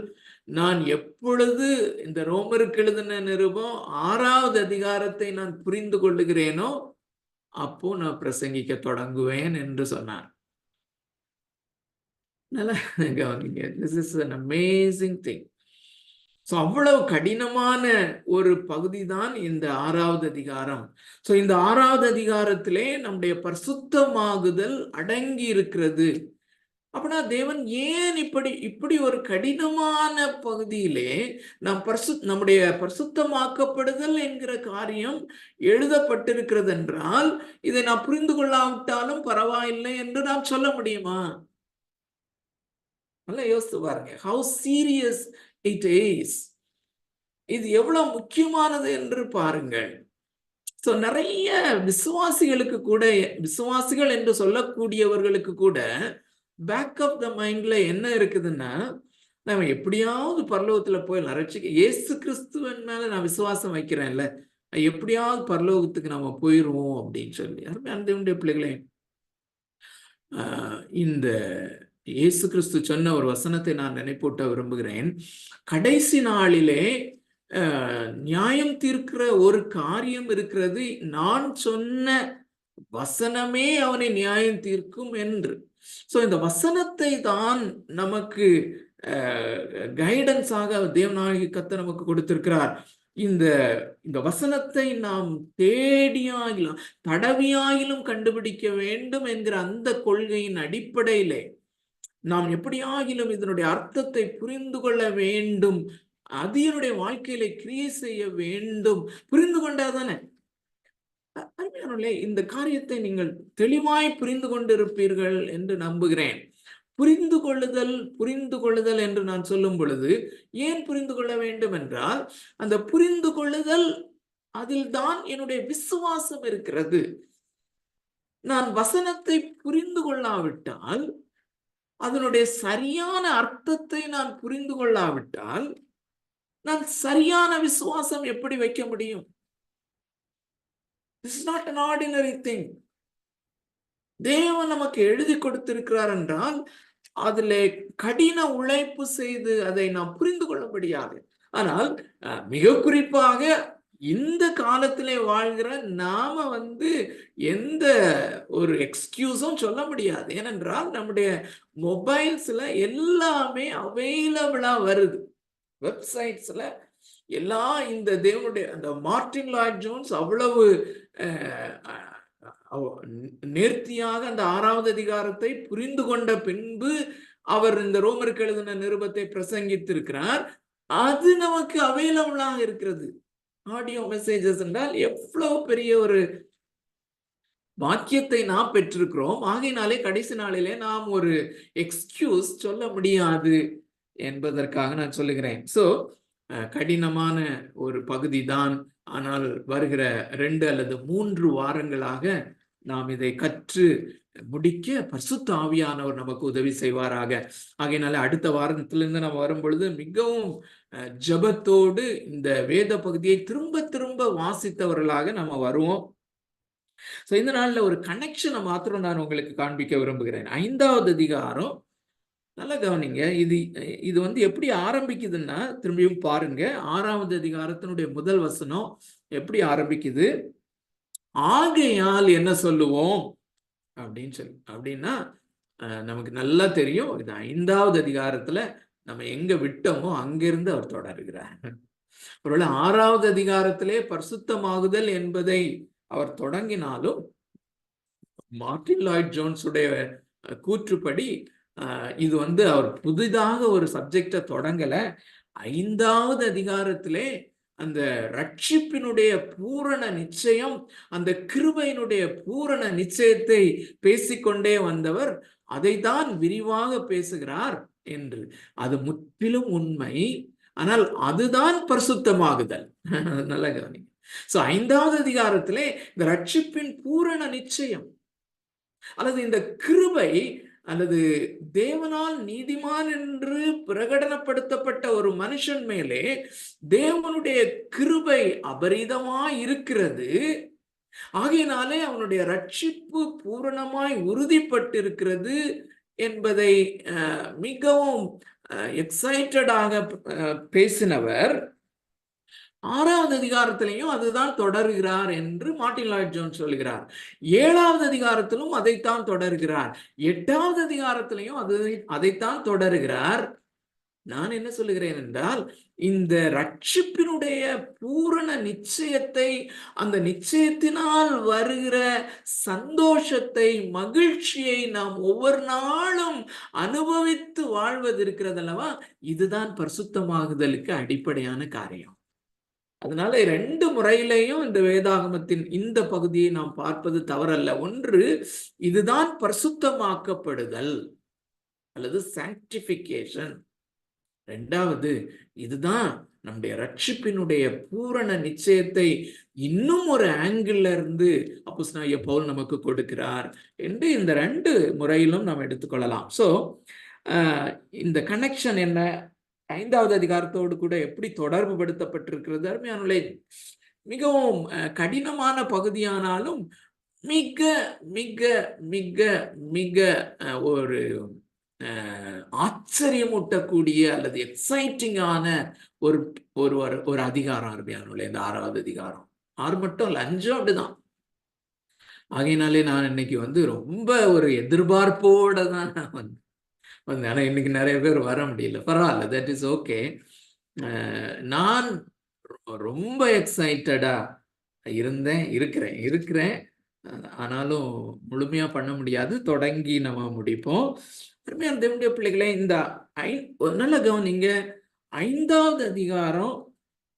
நான் எப்பொழுது இந்த ரோமருக்கு எழுதின நிருபம் 6வது அதிகாரத்தை நான் புரிந்து கொள்ளுகிறேனோ அப்போ நான் பிரசங்கிக்க தொடங்குவேன் என்று சொன்னார். நல்லா கவனிங்க. This is an amazing thing. So அவ்வளவு கடினமான ஒரு பகுதி தான் இந்த 6வது அதிகாரம். ஸோ இந்த 6வது அதிகாரத்திலே நம்முடைய பரிசுத்தமாகுதல் அடங்கி இருக்கிறது. அப்படின்னா தேவன் ஏன் இப்படி ஒரு கடினமான பகுதியிலே நம்முடைய பரிசுத்தமாக்கப்படுதல் என்கிற காரியம் எழுதப்பட்டிருக்கிறது என்றால், இதை நான் புரிந்து கொள்ளாவிட்டாலும் பரவாயில்லை என்று நாம் சொல்ல முடியுமா? நல்லா யோசித்து பாருங்க. How serious it is. இது எவ்வளவு முக்கியமானது என்று பாருங்கள். ஸோ நிறைய விசுவாசிகளுக்கு கூட, விசுவாசிகள் என்று சொல்லக்கூடியவர்களுக்கு கூட பேக் ஆஃப் த மைண்ட்ல என்ன இருக்குதுன்னா, நம்ம எப்படியாவது பரலோகத்துல போய் ரட்சிக்க, இயேசு கிறிஸ்துவன் மேல நான் விசுவாசம் வைக்கிறேன்ல, எப்படியாவது பரலோகத்துக்கு நம்ம போயிடுவோம் அப்படின்னு சொல்லி. அன்புடைய பிள்ளைகளே, இந்த இயேசு கிறிஸ்து சொன்ன ஒரு வசனத்தை நான் நினைப்பூட்ட விரும்புகிறேன். கடைசி நாளிலே நியாயம் தீர்க்கிற ஒரு காரியம் இருக்கிறது, நான் சொன்ன வசனமே அவனை நியாயம் தீர்க்கும் என்று. ஸோ இந்த வசனத்தை தான் நமக்கு கைடன்ஸாக தேவனாகிய கர்த்தர் நமக்கு கொடுத்திருக்கிறார். இந்த வசனத்தை நாம் தேடியாகிலும் தடவியாகிலும் கண்டுபிடிக்க வேண்டும் என்கிற அந்த கொள்கையின் அடிப்படையிலே நாம் எப்படியாகிலும் இதனுடைய அர்த்தத்தை புரிந்து கொள்ள வேண்டும், அது என்னுடைய வாழ்க்கையில கிரியை செய்ய வேண்டும். புரிந்து கொண்டாதானே அருமையானவர்களே, இந்த காரியத்தை நீங்கள் தெளிவாய் புரிந்து கொண்டிருப்பீர்கள் என்று நம்புகிறேன். புரிந்து கொள்ளுதல் என்று நான் சொல்லும் பொழுது ஏன் புரிந்து கொள்ள வேண்டும் என்றால், அந்த புரிந்து கொள்ளுதல், அதில் தான் என்னுடைய விசுவாசம் இருக்கிறது. நான் வசனத்தை புரிந்து கொள்ளாவிட்டால், அதனுடைய சரியான அர்த்தத்தை நான் புரிந்து கொள்ளாவிட்டால், நான் சரியான விசுவாசம் எப்படி வைக்க முடியும்? This is not an ordinary thing. தேவன் நமக்கு எழுதி கொடுத்திருக்கிறார் என்றால் அதிலே கடின உழைப்பு செய்து அதை நாம் புரிந்து கொள்ள முடியாது. ஆனால் மிக குறிப்பாக இந்த காலத்திலே வாழ்கிற நாம எந்த ஒரு எக்ஸ்கியூஸும் சொல்ல முடியாது. ஏனென்றால் நம்முடைய மொபைல்ஸ்ல எல்லாமே அவைலபிளா வருது. வெப்சைட்ஸ்ல இந்த தேவனுடைய அந்த மார்ட்டின் லாய்ட் ஜோன்ஸ் அவ்வளவு நேர்த்தியாக அந்த 6வது அதிகாரத்தை புரிந்து கொண்ட பின்பு அவர் இந்த ரோமருக்கு எழுதின நிருபத்தை பிரசங்கித்திருக்கிறார். அது நமக்கு அவைலபிளாக இருக்கிறது. ஆடியோ மெசேஜஸ் என்றால் எவ்வளவு பெரிய ஒரு வாக்கியத்தை நாம் பெற்றிருக்கிறோம். ஆகையினாலே கடைசி நாளிலே நாம் ஒரு எக்ஸ்கியூஸ் சொல்ல முடியாது என்பதற்காக நான் சொல்லுகிறேன். ஸோ கடினமான ஒரு பகுதி தான். ஆனால் வருகிற 2 அல்லது 3 வாரங்களாக நாம் இதை கற்று முடிக்க பரிசுத்த ஆவியானவர் நமக்கு உதவி செய்வாராக. ஆகையினால அடுத்த வாரத்திலிருந்து நம்ம வரும் பொழுது மிகவும் ஜபத்தோடு இந்த வேத பகுதியை திரும்ப திரும்ப வாசித்தவர்களாக நம்ம வருவோம். ஸோ இந்த நாளில் ஒரு கனெக்ஷனை மாத்திரம் நான் உங்களுக்கு காண்பிக்க விரும்புகிறேன். 5வது அதிகாரம் நல்லா கவனிங்க. இது எப்படி ஆரம்பிக்குதுன்னா, திரும்பியும் பாருங்க. 6வது அதிகாரத்தினுடைய முதல் வசனம் எப்படி ஆரம்பிக்குது? ஆகையால் என்ன சொல்லுவோம் அப்படின்னு சொல்லி. அப்படின்னா நமக்கு நல்லா தெரியும், இது 5வது அதிகாரத்துல நம்ம எங்க விட்டோமோ அங்கிருந்து அவர் தொடர்கிறார். ஒருவேளை 6வது அதிகாரத்திலே பரிசுத்தமாகுதல் என்பதை அவர் தொடங்கினாலும் மார்ட்டின் லாய்ட் ஜோன்ஸுடைய கூற்றுப்படி இது அவர் புதிதாக ஒரு சப்ஜெக்டை தொடங்கல. 5வது அதிகாரத்திலே அந்த ரட்சிப்பினுடைய பூரண நிச்சயம், அந்த கிருபையினுடைய பூரண நிச்சயத்தை பேசிக்கொண்டே வந்தவர் அதைத்தான் விரிவாக பேசுகிறார் என்று. அது முற்றிலும் உண்மை. ஆனால் அதுதான் பரிசுத்தமாகுதல். நல்ல கவனிங்க. 5வது அதிகாரத்திலே இந்த ரட்சிப்பின் பூரண நிச்சயம் அல்லது இந்த கிருபை அல்லது தேவனால் நீதிமான் என்று பிரகடனப்படுத்தப்பட்ட ஒரு மனுஷன் மேலே தேவனுடைய கிருபை அபரிதமாய் இருக்கிறது. ஆகையினாலே அவனுடைய ரட்சிப்பு பூரணமாய் உறுதிப்பட்டிருக்கிறது என்பதை மிகவும் எக்ஸைட்டடாக பேசினவர் 6வது அதிகாரத்திலையும் அதுதான் தொடர்கிறார் என்று மார்ட்டின் லாய்ட் ஜோன்ஸ் சொல்கிறார். 7வது அதிகாரத்திலும் அதைத்தான் தொடர்கிறார். 8வது அதிகாரத்திலையும் அதைத்தான் தொடர்கிறார். நான் என்ன சொல்லுகிறேன் என்றால், இந்த ரட்சிப்பினுடைய பூரண நிச்சயத்தை, அந்த நிச்சயத்தினால் வருகிற சந்தோஷத்தை, மகிழ்ச்சியை நாம் ஒவ்வொரு நாளும் அனுபவித்து வாழ்வது இருக்கிறது அல்லவா, இதுதான் பரிசுத்தமாகுதலுக்கு அடிப்படையான காரியம். அதனால 2 முறையிலையும் இந்த வேதாகமத்தின் இந்த பகுதியை நாம் பார்ப்பது தவறல்ல. ஒன்று, இதுதான் பரிசுத்தமாக்கப்படுதல் அல்லது சாங்டிபிகேஷன். 2வது, இதுதான் நம்முடைய ரட்சிப்பினுடைய பூரண நிச்சயத்தை இன்னும் ஒரு ஆங்கிள் இருந்து அப்போஸ்தலனாகிய பவுல் நமக்கு கொடுக்கிறார் என்று இந்த 2 முறையிலும் நாம் எடுத்துக்கொள்ளலாம். ஸோ இந்த கனெக்ஷன் என்ன, 5வது அதிகாரத்தோடு கூட எப்படி தொடர்பு படுத்தப்பட்டிருக்கிறது? அருமையானவர்களே, மிகவும் கடினமான பகுதியானாலும் மிக மிக மிக மிக ஒரு ஆச்சரியமூட்டக்கூடிய அல்லது எக்ஸைட்டிங்கான ஒரு ஒரு ஒரு அதிகாரம் அருமையானவர்களே, இந்த 6வது அதிகாரம். 6 மட்டும் இல்லை, 5 அப்படிதான். ஆகையினாலே நான் இன்னைக்கு ரொம்ப ஒரு எதிர்பார்ப்போட தான் வந்தேன். ஆனால் இன்னைக்கு நிறைய பேர் வர முடியல. பரவாயில்ல, தட் இஸ் ஓகே. நான் ரொம்ப எக்ஸைட்டடா இருக்கிறேன். ஆனாலும் முழுமையா பண்ண முடியாது. தொடங்கி நம்ம முடிப்போம். அருமையான தேவனுடைய பிள்ளைகளே, இந்த நல்ல கவனிங்க. 5வது அதிகாரம்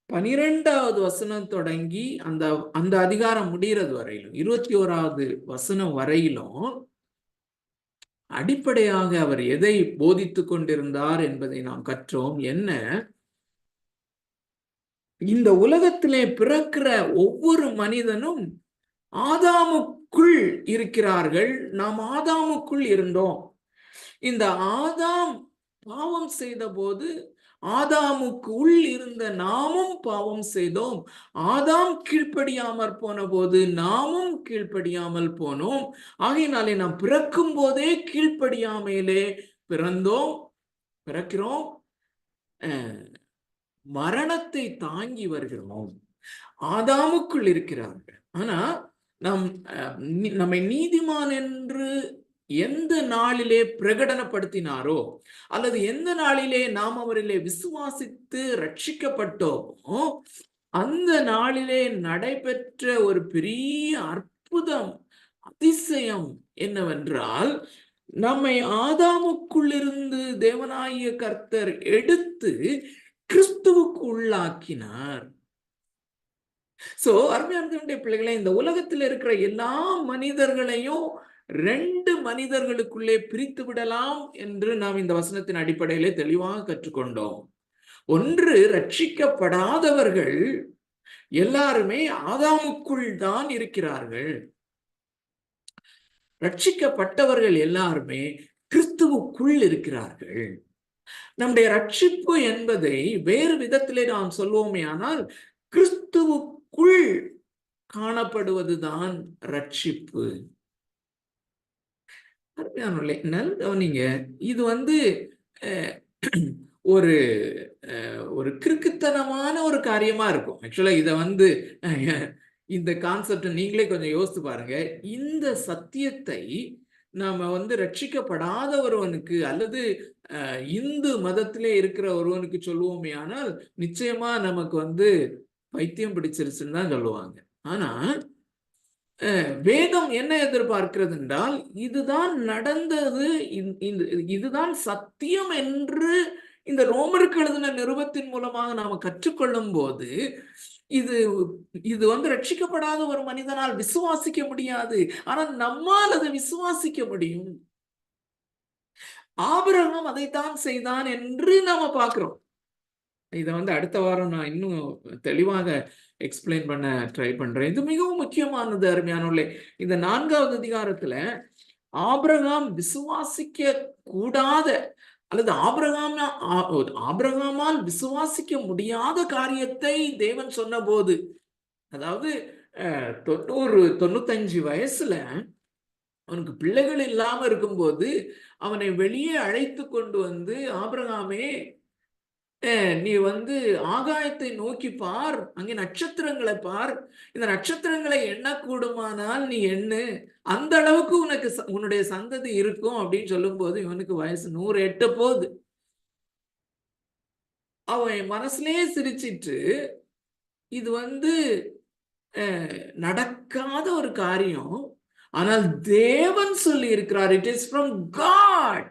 12வது வசனம் தொடங்கி அந்த அதிகாரம் முடிகிறது வரையிலும் 21வது வசனம் வரையிலும் அடிப்படையாக அவர் எதை போதித்துக் கொண்டிருந்தார் என்பதை நாம் கற்றோம். என்ன, இந்த உலகத்திலே பிறக்கிற ஒவ்வொரு மனிதனும் ஆதாமுக்குள் இருக்கிறார்கள். நாம் ஆதாமுக்குள் இருந்தோம். இந்த ஆதாம் பாவம் செய்த போது ஆதாமுக்கு உள் இருந்த நாமும் பாவம் செய்தோம். ஆதாம் கீழ்ப்படியாமற் போன போது நாமும் கீழ்ப்படியாமல் போனோம். ஆகையினாலே நாம் பிறக்கும் போதே கீழ்ப்படியாமையிலே பிறக்கிறோம், மரணத்தை தாங்கி வருகிறோம். ஆதாமுக்குள் இருக்கிறார்கள். ஆனா நம்மை நீதிமான் என்று எந்த நாளிலே பிரகடனப்படுத்தினாரோ அல்லது எந்த நாளிலே நாம் அவரிலே விசுவாசித்து ரட்சிக்கப்பட்டோமோ அந்த நாளிலே நடைபெற்ற ஒரு பெரிய அற்புதம், அதிசயம் என்னவென்றால், நம்மை ஆதாமுக்குள்ளிருந்து தேவனாகிய கர்த்தர் எடுத்து கிறிஸ்துவுக்கு உள்ளாக்கினார். சோ அருமையான பிள்ளைகளை, இந்த உலகத்தில் இருக்கிற எல்லா மனிதர்களையும் 2 மனிதர்களுக்குள்ளே பிரித்து விடலாம் என்று நாம் இந்த வசனத்தின் அடிப்படையிலே தெளிவாக கற்றுக்கொண்டோம். ஒன்று, ரட்சிக்கப்படாதவர்கள் எல்லாருமே ஆதாமுக்குள் தான் இருக்கிறார்கள். ரட்சிக்கப்பட்டவர்கள் எல்லாருமே கிறிஸ்துவுக்குள் இருக்கிறார்கள். நம்முடைய ரட்சிப்பு என்பதை வேறு விதத்திலே நாம் சொல்வோமே ஆனால், கிறிஸ்துவுக்குள் காணப்படுவதுதான் ரட்சிப்பு. கவனிங்க, இது ஒரு ஒரு கிறுக்குத்தனமான ஒரு காரியமா இருக்கும். ஆக்சுவலா இந்த கான்செப்ட் நீங்களே கொஞ்சம் யோசித்து பாருங்க. இந்த சத்தியத்தை நாம ரட்சிக்கப்படாத ஒருவனுக்கு அல்லது இந்து மதத்திலே இருக்கிற ஒருவனுக்கு சொல்லுவோமே ஆனால் நிச்சயமா நமக்கு பைத்தியம் பிடிச்சிருச்சுன்னு தான் சொல்லுவாங்க. ஆனா வேதம் என்ன எதிர்பார்க்கிறது என்றால், இதுதான் நடந்தது, இதுதான் சத்தியம் என்று இந்த ரோமருக்கு எழுதின நிருபத்தின் மூலமாக நாம கற்றுக்கொள்ளும் போது, இது இது ரட்சிக்கப்படாத ஒரு மனிதனால் விசுவாசிக்க முடியாது. ஆனால் நம்மால் அதை விசுவாசிக்க முடியும். ஆபிரகாம் அதைத்தான் செய்தான் என்று நாம பார்க்கிறோம். இதை அடுத்த வாரம் நான் இன்னும் தெளிவாக எக்ஸ்பிளைன் பண்ண ட்ரை பண்றேன். இது மிகவும் முக்கியமானது அருமையானவர்களே. இந்த 4வது அதிகாரத்துல ஆபிரகாம் விசுவாசிக்க கூடாத அல்லது ஆபிரகாமால் விசுவாசிக்க முடியாத காரியத்தை தேவன் சொன்ன போது, அதாவது 95 வயசுல அவனுக்கு பிள்ளைகள் இல்லாம இருக்கும்போது அவனை வெளியே அழைத்து கொண்டு ஆபிரகாமே, நீ ஆகாயத்தை நோக்கி பார், அங்கே நட்சத்திரங்களை பார், இந்த நட்சத்திரங்களை எண்ணக்கூடுமானால் நீ எண்ணு, அந்த அளவுக்கு உன்னுடைய சந்ததி இருக்கும் அப்படின்னு சொல்லும் போது இவனுக்கு வயசு 100 எட்ட போகுது. அவன் மனசுலயே சிரிச்சிட்டு, இது நடக்காத ஒரு காரியம், ஆனால் தேவன் சொல்லி இருக்கிறார், it is from God,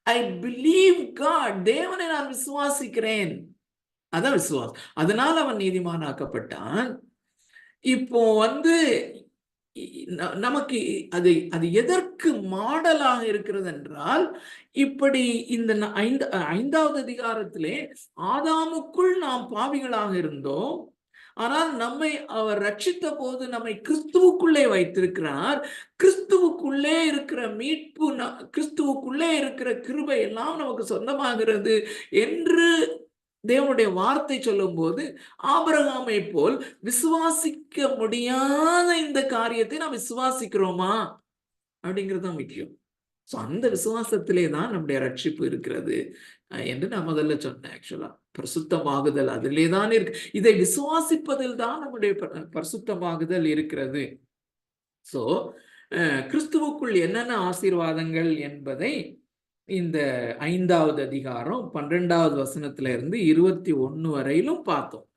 I believe God, தேவனை நான் விசுவாசிக்கிறேன், அதான் விசுவாசம். அதனால அவன் நீதிமானாக்கப்பட்டான். இப்போ நமக்கு அது எதற்கு மாடலாக இருக்கிறது என்றால், இப்படி இந்த 5வது அதிகாரத்திலே ஆதாமுக்குள் நாம் பாவிகளாக இருந்தோம், ஆனால் நம்மை அவர் ரட்சித்த போது நம்மை கிறிஸ்துவுக்குள்ளே வைத்திருக்கிறார். கிறிஸ்துவுக்குள்ளே இருக்கிற மீட்பு, கிறிஸ்துவுக்குள்ளே இருக்கிற கிருபை எல்லாம் நமக்கு சொந்தமாகிறது என்று தேவனுடைய வார்த்தை சொல்லும் போது, ஆபிரகாமை போல் விசுவாசிக்க முடியாத இந்த காரியத்தை நாம் விசுவாசிக்கிறோமா அப்படிங்கிறது தான் முக்கியம். அந்த விசுவாசத்திலே தான் நம்முடைய ரட்சிப்பு இருக்கிறது என்று நான் முதல்ல சொன்னேன். ஆக்சுவலா பரிசுத்தமாகுதல் அதிலே தான் இருக்கு. இதை விசுவாசிப்பதில் தான் நம்முடைய பரிசுத்தமாகுதல் இருக்கிறது. சோ கிறிஸ்துவுக்குள் என்னென்ன ஆசீர்வாதங்கள் என்பதை இந்த 5வது அதிகாரம் 12வது வசனத்துல இருந்து 21 வரையிலும் பார்த்தோம்.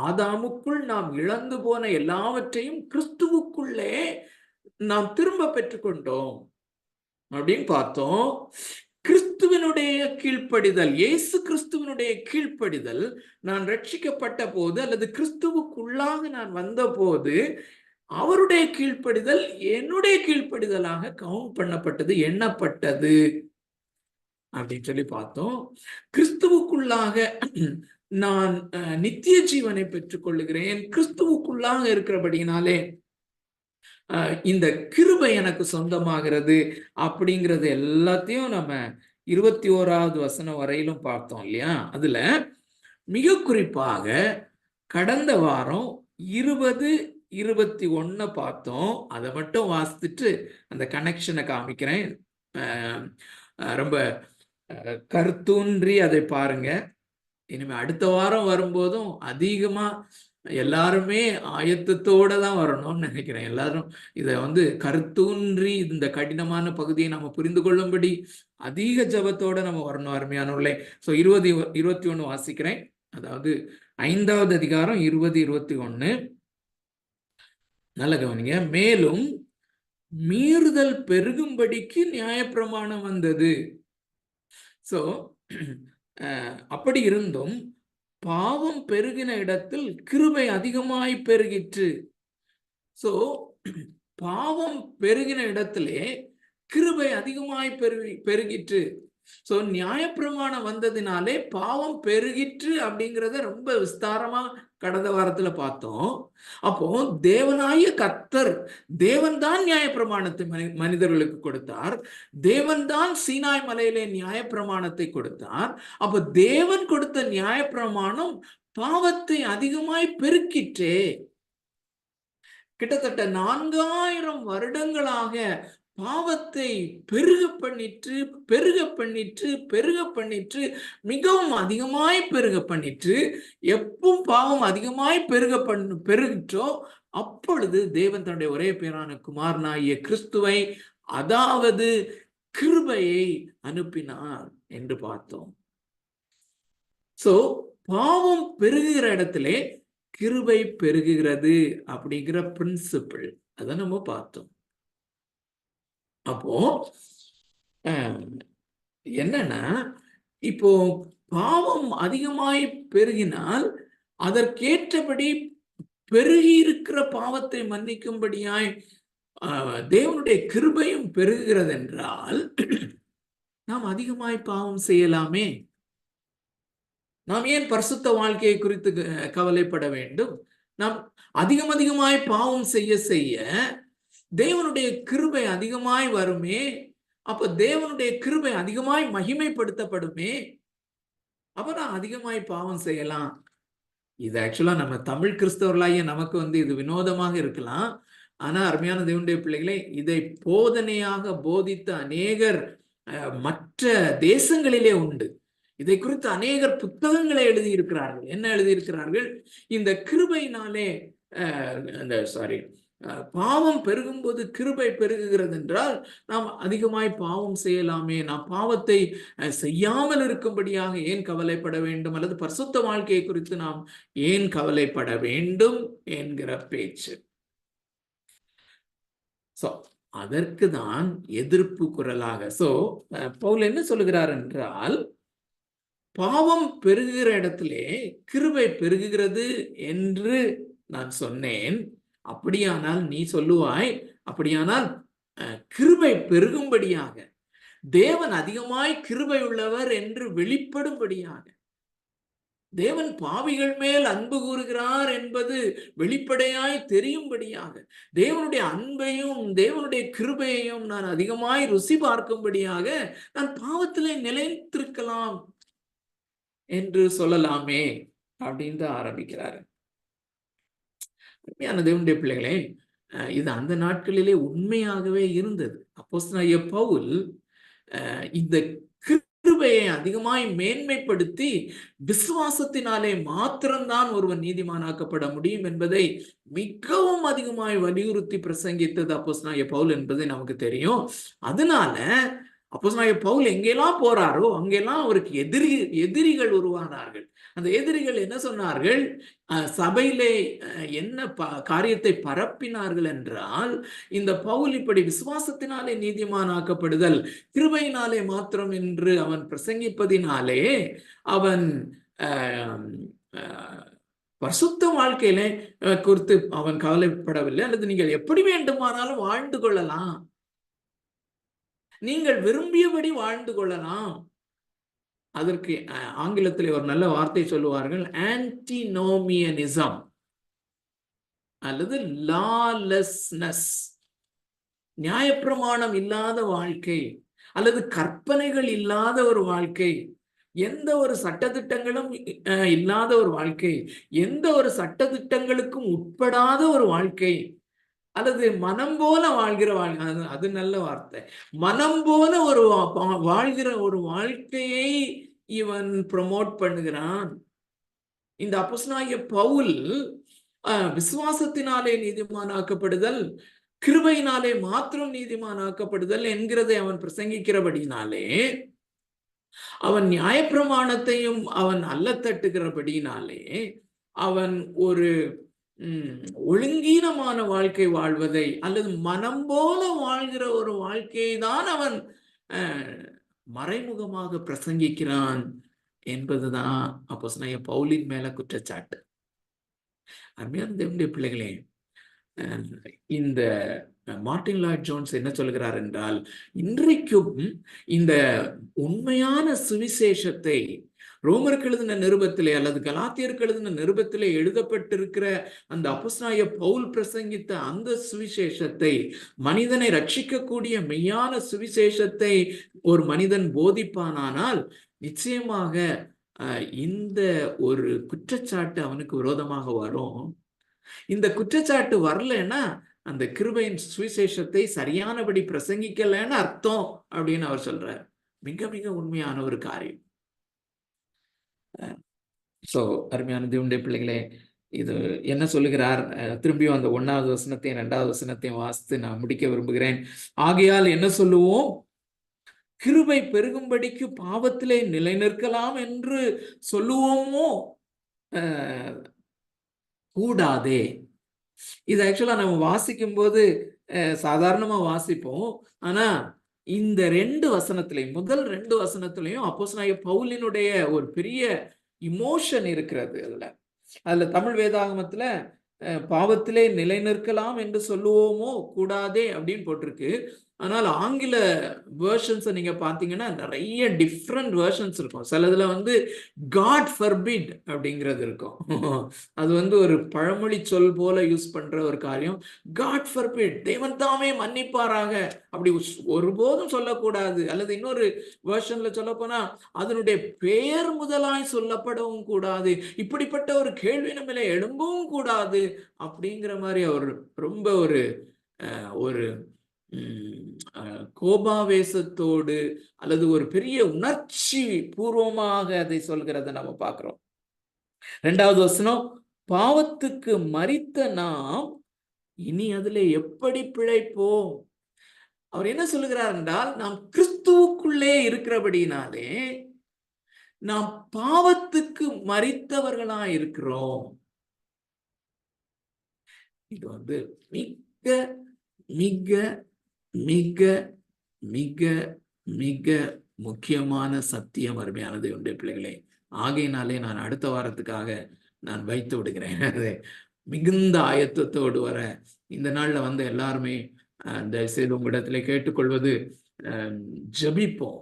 ஆதாமுக்குள் நாம் இழந்து போன எல்லாவற்றையும் கிறிஸ்துவுக்குள்ளே நாம் திரும்ப பெற்றுக்கொண்டோம் அப்படின்னு பார்த்தோம். கிறிஸ்துவனுடைய கீழ்ப்படிதல், இயேசு கிறிஸ்துவனுடைய கீழ்ப்படிதல், நான் ரட்சிக்கப்பட்ட போது அல்லது கிறிஸ்துவுக்குள்ளாக நான் வந்த போது அவருடைய கீழ்ப்படிதல் என்னுடைய கீழ்ப்படிதலாக கவுண்ட் பண்ணப்பட்டது, எண்ணப்பட்டது அப்படின்னு சொல்லி பார்த்தோம். கிறிஸ்துவுக்குள்ளாக நான் நித்திய ஜீவனை பெற்றுக் கொள்ளுகிறேன், கிறிஸ்துவுக்குள்ளாக இருக்கிறபடினாலே இந்த கிருபை எனக்கு சொந்தமாகிறது அப்படிங்கிறது எல்லாத்தையும் நம்ம 21வது வசனம் வரையிலும் பார்த்தோம் இல்லையா? அதுல மிக குறிப்பாக கடந்த வாரம் 20, 21 பார்த்தோம். அதை மட்டும் வாசித்துட்டு அந்த கனெக்ஷனை காமிக்கிறேன். ரொம்ப கருத்தூன்றி அதை பாருங்க. இனிமே அடுத்த வாரம் வரும்போதும் அதிகமா எல்லாருமே ஆயத்தத்தோட தான் வரணும்னு நினைக்கிறேன். எல்லாரும் இதை கருத்தூன்றி இந்த கடினமான பகுதியை நம்ம புரிந்து கொள்ளும்படி அதிக ஜபத்தோட நம்ம வரணும் அருமையானவர்களே. ஸோ 20, 21 வாசிக்கிறேன். அதாவது 5வது அதிகாரம் 20, 21 நல்ல கவனிங்க. மேலும் மீறுதல் பெருகும்படிக்கு நியாயப்பிரமாணம் வந்தது. ஸோ அப்படி இருந்தும் பாவம் பெருகின இடத்தில் கிருபை அதிகமாய் பெருகிற்று. சோ பாவம் பெருகின இடத்திலே கிருபை அதிகமாய் பெருகிற்று. சோ நியாயப்பிரமாணம் வந்ததினாலே பாவம் பெருகிற்று அப்படிங்கிறத ரொம்ப விஸ்தாரமா கடந்த வாரத்துல பார்த்தோம். அப்போ தேவனாய கர்த்தர், தேவன் தான் நியாயப்பிரமாணத்தை மனிதர்களுக்கு கொடுத்தார். தேவன் தான் சீனாய் மலையிலே நியாயப்பிரமாணத்தை கொடுத்தார். அப்ப தேவன் கொடுத்த நியாயப்பிரமாணம் பாவத்தை அதிகமாய் பெருக்கிற்றே. கிட்டத்தட்ட 4000 வருடங்களாக பாவத்தை பெருக பண்ணிற்று, மிகவும் அதிகமாய் பெருக பண்ணிற்று. எப்பவும் பாவம் அதிகமாய் பெருகிற்றோ அப்பொழுது தேவன் தன்னுடைய ஒரே பேரான குமாரனாகிய கிறிஸ்துவை, அதாவது கிருபையை அனுப்பினார் என்று பார்த்தோம். சோ பாவம் பெருகுகிற இடத்திலே கிருபை பெருகுகிறது அப்படிங்கிற பிரின்சிபிள் அதை நம்ம பார்த்தோம். அப்போ என்னன்னா, இப்போ பாவம் அதிகமாய் பெருகினால் அதற்கேற்றபடி பெருகி இருக்கிற பாவத்தை மன்னிக்கும்படியாய் தேவனுடைய கிருபையும் பெருகுகிறது என்றால் நாம் அதிகமாய் பாவம் செய்யலாமே. நாம் ஏன் பரிசுத்த வாழ்க்கையை குறித்து கவலைப்பட வேண்டும்? நாம் அதிகமாய் பாவம் செய்ய செய்ய தேவனுடைய கிருபை அதிகமாய் வருமே. அப்ப தேவனுடைய கிருபை அதிகமாய் மகிமைப்படுத்தப்படுமே. அப்ப நான் அதிகமாய் பாவம் செய்யலாம். இது ஆக்சுவலா நம்ம தமிழ் கிறிஸ்தவர்களாகிய நமக்கு இது வினோதமாக இருக்கலாம். ஆனா அருமையான தேவனுடைய பிள்ளைகளே, இதை போதனையாக போதித்த அநேகர் மற்ற தேசங்களிலே உண்டு. இதை குறித்து அநேகர் புத்தகங்களை எழுதியிருக்கிறார்கள். என்ன எழுதியிருக்கிறார்கள்? இந்த கிருபையினாலே பாவம் பெருகும் போது கிருபை பெருகுகிறது என்றால் நாம் அதிகமாய் பாவம் செய்யலாமே. நாம் பாவத்தை செய்யாமல் இருக்கும்படியாக ஏன் கவலைப்பட வேண்டும், அல்லது பரிசுத்த வாழ்க்கையை குறித்து நாம் ஏன் கவலைப்பட வேண்டும் என்கிற பேச்சு. அதற்கு தான் எதிர்ப்பு குரலாக பவுல் என்ன சொல்லுகிறார் என்றால், பாவம் பெருகுகிற இடத்திலே கிருபை பெருகுகிறது என்று நான் சொன்னேன். அப்படியானால் நீ சொல்லுவாய், அப்படியானால் கிருபை பெருகும்படியாக, தேவன் அதிகமாய் கிருபை உள்ளவர் என்று வெளிப்படும்படியாக, தேவன் பாவிகள் மேல் அன்பு கூறுகிறார் என்பது வெளிப்படையாய் தெரியும்படியாக, தேவனுடைய அன்பையும் தேவனுடைய கிருபையையும் நான் அதிகமாய் ருசி பார்க்கும்படியாக நான் பாவத்திலே நிலைத்திருக்கலாம் என்று சொல்லலாமே அப்படின்னு ஆரம்பிக்கிறார். தேவனுடைய பிள்ளைகளே, இது அந்த நாட்களிலே உண்மையாகவே இருந்தது. அப்போஸ்தலனாகிய பவுல் இந்த கிருபையை அதிகமாய் மேன்மைப்படுத்தி விசுவாசத்தினாலே மாத்திரம்தான் ஒருவன் நீதிமானாக்கப்பட முடியும் என்பதை மிகவும் அதிகமாய் வலியுறுத்தி பிரசங்கித்தது அப்போஸ்தலனாகிய பவுல் என்பது நமக்கு தெரியும். அதனால அப்போஸ்தலனாகிய பவுல் எங்கெல்லாம் போறாரோ அங்கெல்லாம் அவருக்கு எதிரிகள் உருவானார்கள். அந்த எதிரிகள் என்ன சொன்னார்கள்? சபையிலே என்ன காரியத்தை பரப்பினார்கள் என்றால், இந்த பவுல் இப்படி விசுவாசத்தினாலே நீதிமானாக்கப்படுதல் கிருபையினாலே மாத்திரம் என்று அவன் பிரசங்கிப்பதினாலே அவன் பரிசுத்த வாழ்க்கையில குறித்து அவன் கவலைப்படவில்லை. அல்லது நீங்கள் எப்படி வேண்டுமானாலும் வாழ்ந்து கொள்ளலாம், நீங்கள் விரும்பியபடி வாழ்ந்து கொள்ளலாம். அதற்கு ஆங்கிலத்தில் ஒரு நல்ல வார்த்தை சொல்லுவார்கள், ஆன்டினோமியனிசம் அல்லது லாலெஸ்னஸ். நியாயப்பிரமாணம் இல்லாத வாழ்க்கை அல்லது கற்பனைகள் இல்லாத ஒரு வாழ்க்கை, எந்த ஒரு சட்டதிட்டங்களும் இல்லாத ஒரு வாழ்க்கை, எந்த ஒரு சட்டதிட்டங்களுக்கும் உட்படாத ஒரு வாழ்க்கை, அல்லது மனம் போல வாழ்கிற வாழ்க்கை. அது நல்ல வார்த்தை. மனம் போல ஒரு வாழ்கிற ஒரு வாழ்க்கையை இவன் ப்ரமோட் பண்ணுகிறான். இந்த அப்போஸ்தலனாகிய பவுல் விசுவாசத்தினாலே நீதிமானாக்கப்படுதல், கிருபையினாலே மாத்திரம் நீதிமானாக்கப்படுதல் என்கிறதை அவன் பிரசங்கிக்கிறபடினாலே, அவன் நியாயப்பிரமாணத்தையும் அவன் அல்லத்தட்டுகிறபடினாலே, அவன் ஒரு ஒழுங்கீனமான வாழ்க்கை வாழ்வதை அல்லது மனம் போல வாழ்கிற ஒரு வாழ்க்கையை தான் அவன் மறைமுகமாக பிரசங்கிக்கிறான் என்பதுதான் அப்போஸ்தலனாகிய பவுலின் மேல குற்றச்சாட்டு. அருமையான தேவனுடைய பிள்ளைகளே, இந்த மார்ட்டின் லாய்ட் ஜோன்ஸ் என்ன சொல்கிறார் என்றால், இன்றைக்கும் இந்த உண்மையான சுவிசேஷத்தை ரோமருக்கு எழுதின நிருபத்திலே அல்லது கலாத்தியருக்கு எழுதின நிருபத்திலே எழுதப்பட்டிருக்கிற அந்த அப்போஸ்தலனாகிய பவுல் பிரசங்கித்த அந்த சுவிசேஷத்தை, மனிதனை ரட்சிக்கக்கூடிய மெய்யான சுவிசேஷத்தை ஒரு மனிதன் போதிப்பானால் நிச்சயமாக இந்த ஒரு குற்றச்சாட்டு அவனுக்கு விரோதமாக வரும். இந்த குற்றச்சாட்டு வரலன்னா அந்த கிருபையின் சுவிசேஷத்தை சரியானபடி பிரசங்கிக்கலன்னு அர்த்தம் அப்படின்னு அவர் சொல்றார். மிக மிக உண்மையான ஒரு காரியம். அருமையான தேவனுடைய பிள்ளைகளே, இது என்ன சொல்லுகிறார்? திரும்பியும் அந்த 1வது வசனத்தையும் 2வது வசனத்தையும் வாசித்து நான் முடிக்க விரும்புகிறேன். ஆகையால் என்ன சொல்லுவோம்? கிருபை பெருகும்படிக்கு பாவத்திலே நிலைநிற்கலாம் என்று சொல்லுவோமோ? கூடாதே. இது ஆக்சுவலா நம்ம வாசிக்கும் போது சாதாரணமா வாசிப்போம். ஆனா இந்த 2 வசனத்திலையும், முதல் 2 வசனத்திலையும் அப்போஸ்தலனாகிய பவுலினுடைய ஒரு பெரிய இமோஷன் இருக்கிறது அதுல. அதுல தமிழ் வேதாகமத்துல பாவத்திலே நிலைநிற்கலாம் என்று சொல்லுவோமோ கூடாதே அப்படின்னு போட்டிருக்கு. ஆனால் ஆங்கில வேர்ஷன்ஸ் நீங்க பார்த்தீங்கன்னா நிறைய டிஃப்ரெண்ட் வேர்ஷன்ஸ் இருக்கும். சிலதுல வந்து காட் ஃபர்பிட் அப்படிங்கிறது இருக்கும். அது வந்து ஒரு பழமொழி சொல் போல யூஸ் பண்ற ஒரு காரியம். காட் ஃபர்பிட், தேவன் தாமே மன்னிப்பாராக, அப்படி ஒருபோதும் சொல்லக்கூடாது. அல்லது இன்னொரு வேர்ஷன்ல சொல்ல போனா அதனுடைய பெயர் முதலாய் சொல்லப்படவும் கூடாது, இப்படிப்பட்ட ஒரு கேள்வி நம்மள எழும்பவும் கூடாது அப்படிங்கிற மாதிரி அவர் ரொம்ப ஒரு ஒரு கோபாவேசத்தோடு அல்லது ஒரு பெரிய உணர்ச்சி பூர்வமாக அதை சொல்கிறத நம்ம பார்க்கிறோம். 2வது வசனம், பாவத்துக்கு மரித்த நாம் இனி அதுல எப்படி பிழைப்போம்? அவர் என்ன சொல்லுகிறார் என்றால், நாம் கிறிஸ்துவுக்குள்ளே இருக்கிறபடினாலே நாம் பாவத்துக்கு மரித்தவர்களா இருக்கிறோம். இது வந்து மிக மிக மிக மிக மிக முக்கியமான சத்தியம், அருமையான தேவனுடைய பிள்ளைகளே. ஆகையினாலே நான் அடுத்த வாரத்துக்காக நான் வைத்து விடுகிறேன். அதை மிகுந்த ஆயத்தத்தோடு வர இந்த நாள்ல வந்து எல்லாருமே தயவுசெய்து உங்களிடத்துல கேட்டுக்கொள்வது, ஜெபிப்போம்.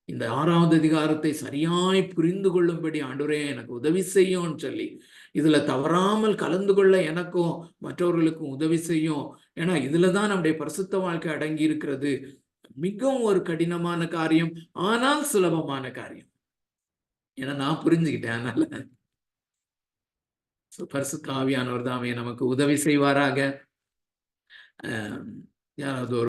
இந்த 6வது அதிகாரத்தை சரியாய் புரிந்து கொள்ளும்படி ஆண்டவரே எனக்கு உதவி செய்யும்னு சொல்லி, இதுல தவறாமல் கலந்து கொள்ள எனக்கும் மற்றவர்களுக்கும் உதவி செய்யும். ஏன்னா இதுலதான் நம்முடைய பரிசுத்த வாழ்க்கை அடங்கி இருக்கிறது. மிகவும் ஒரு கடினமான காரியம், ஆனால் சுலபமான காரியம். ஏன்னா நான் புரிஞ்சுக்கிட்டேன். அதனால பரிசுத்த ஆவியானவர் தாமே நமக்கு உதவி செய்வாராக. யாராவது ஒரு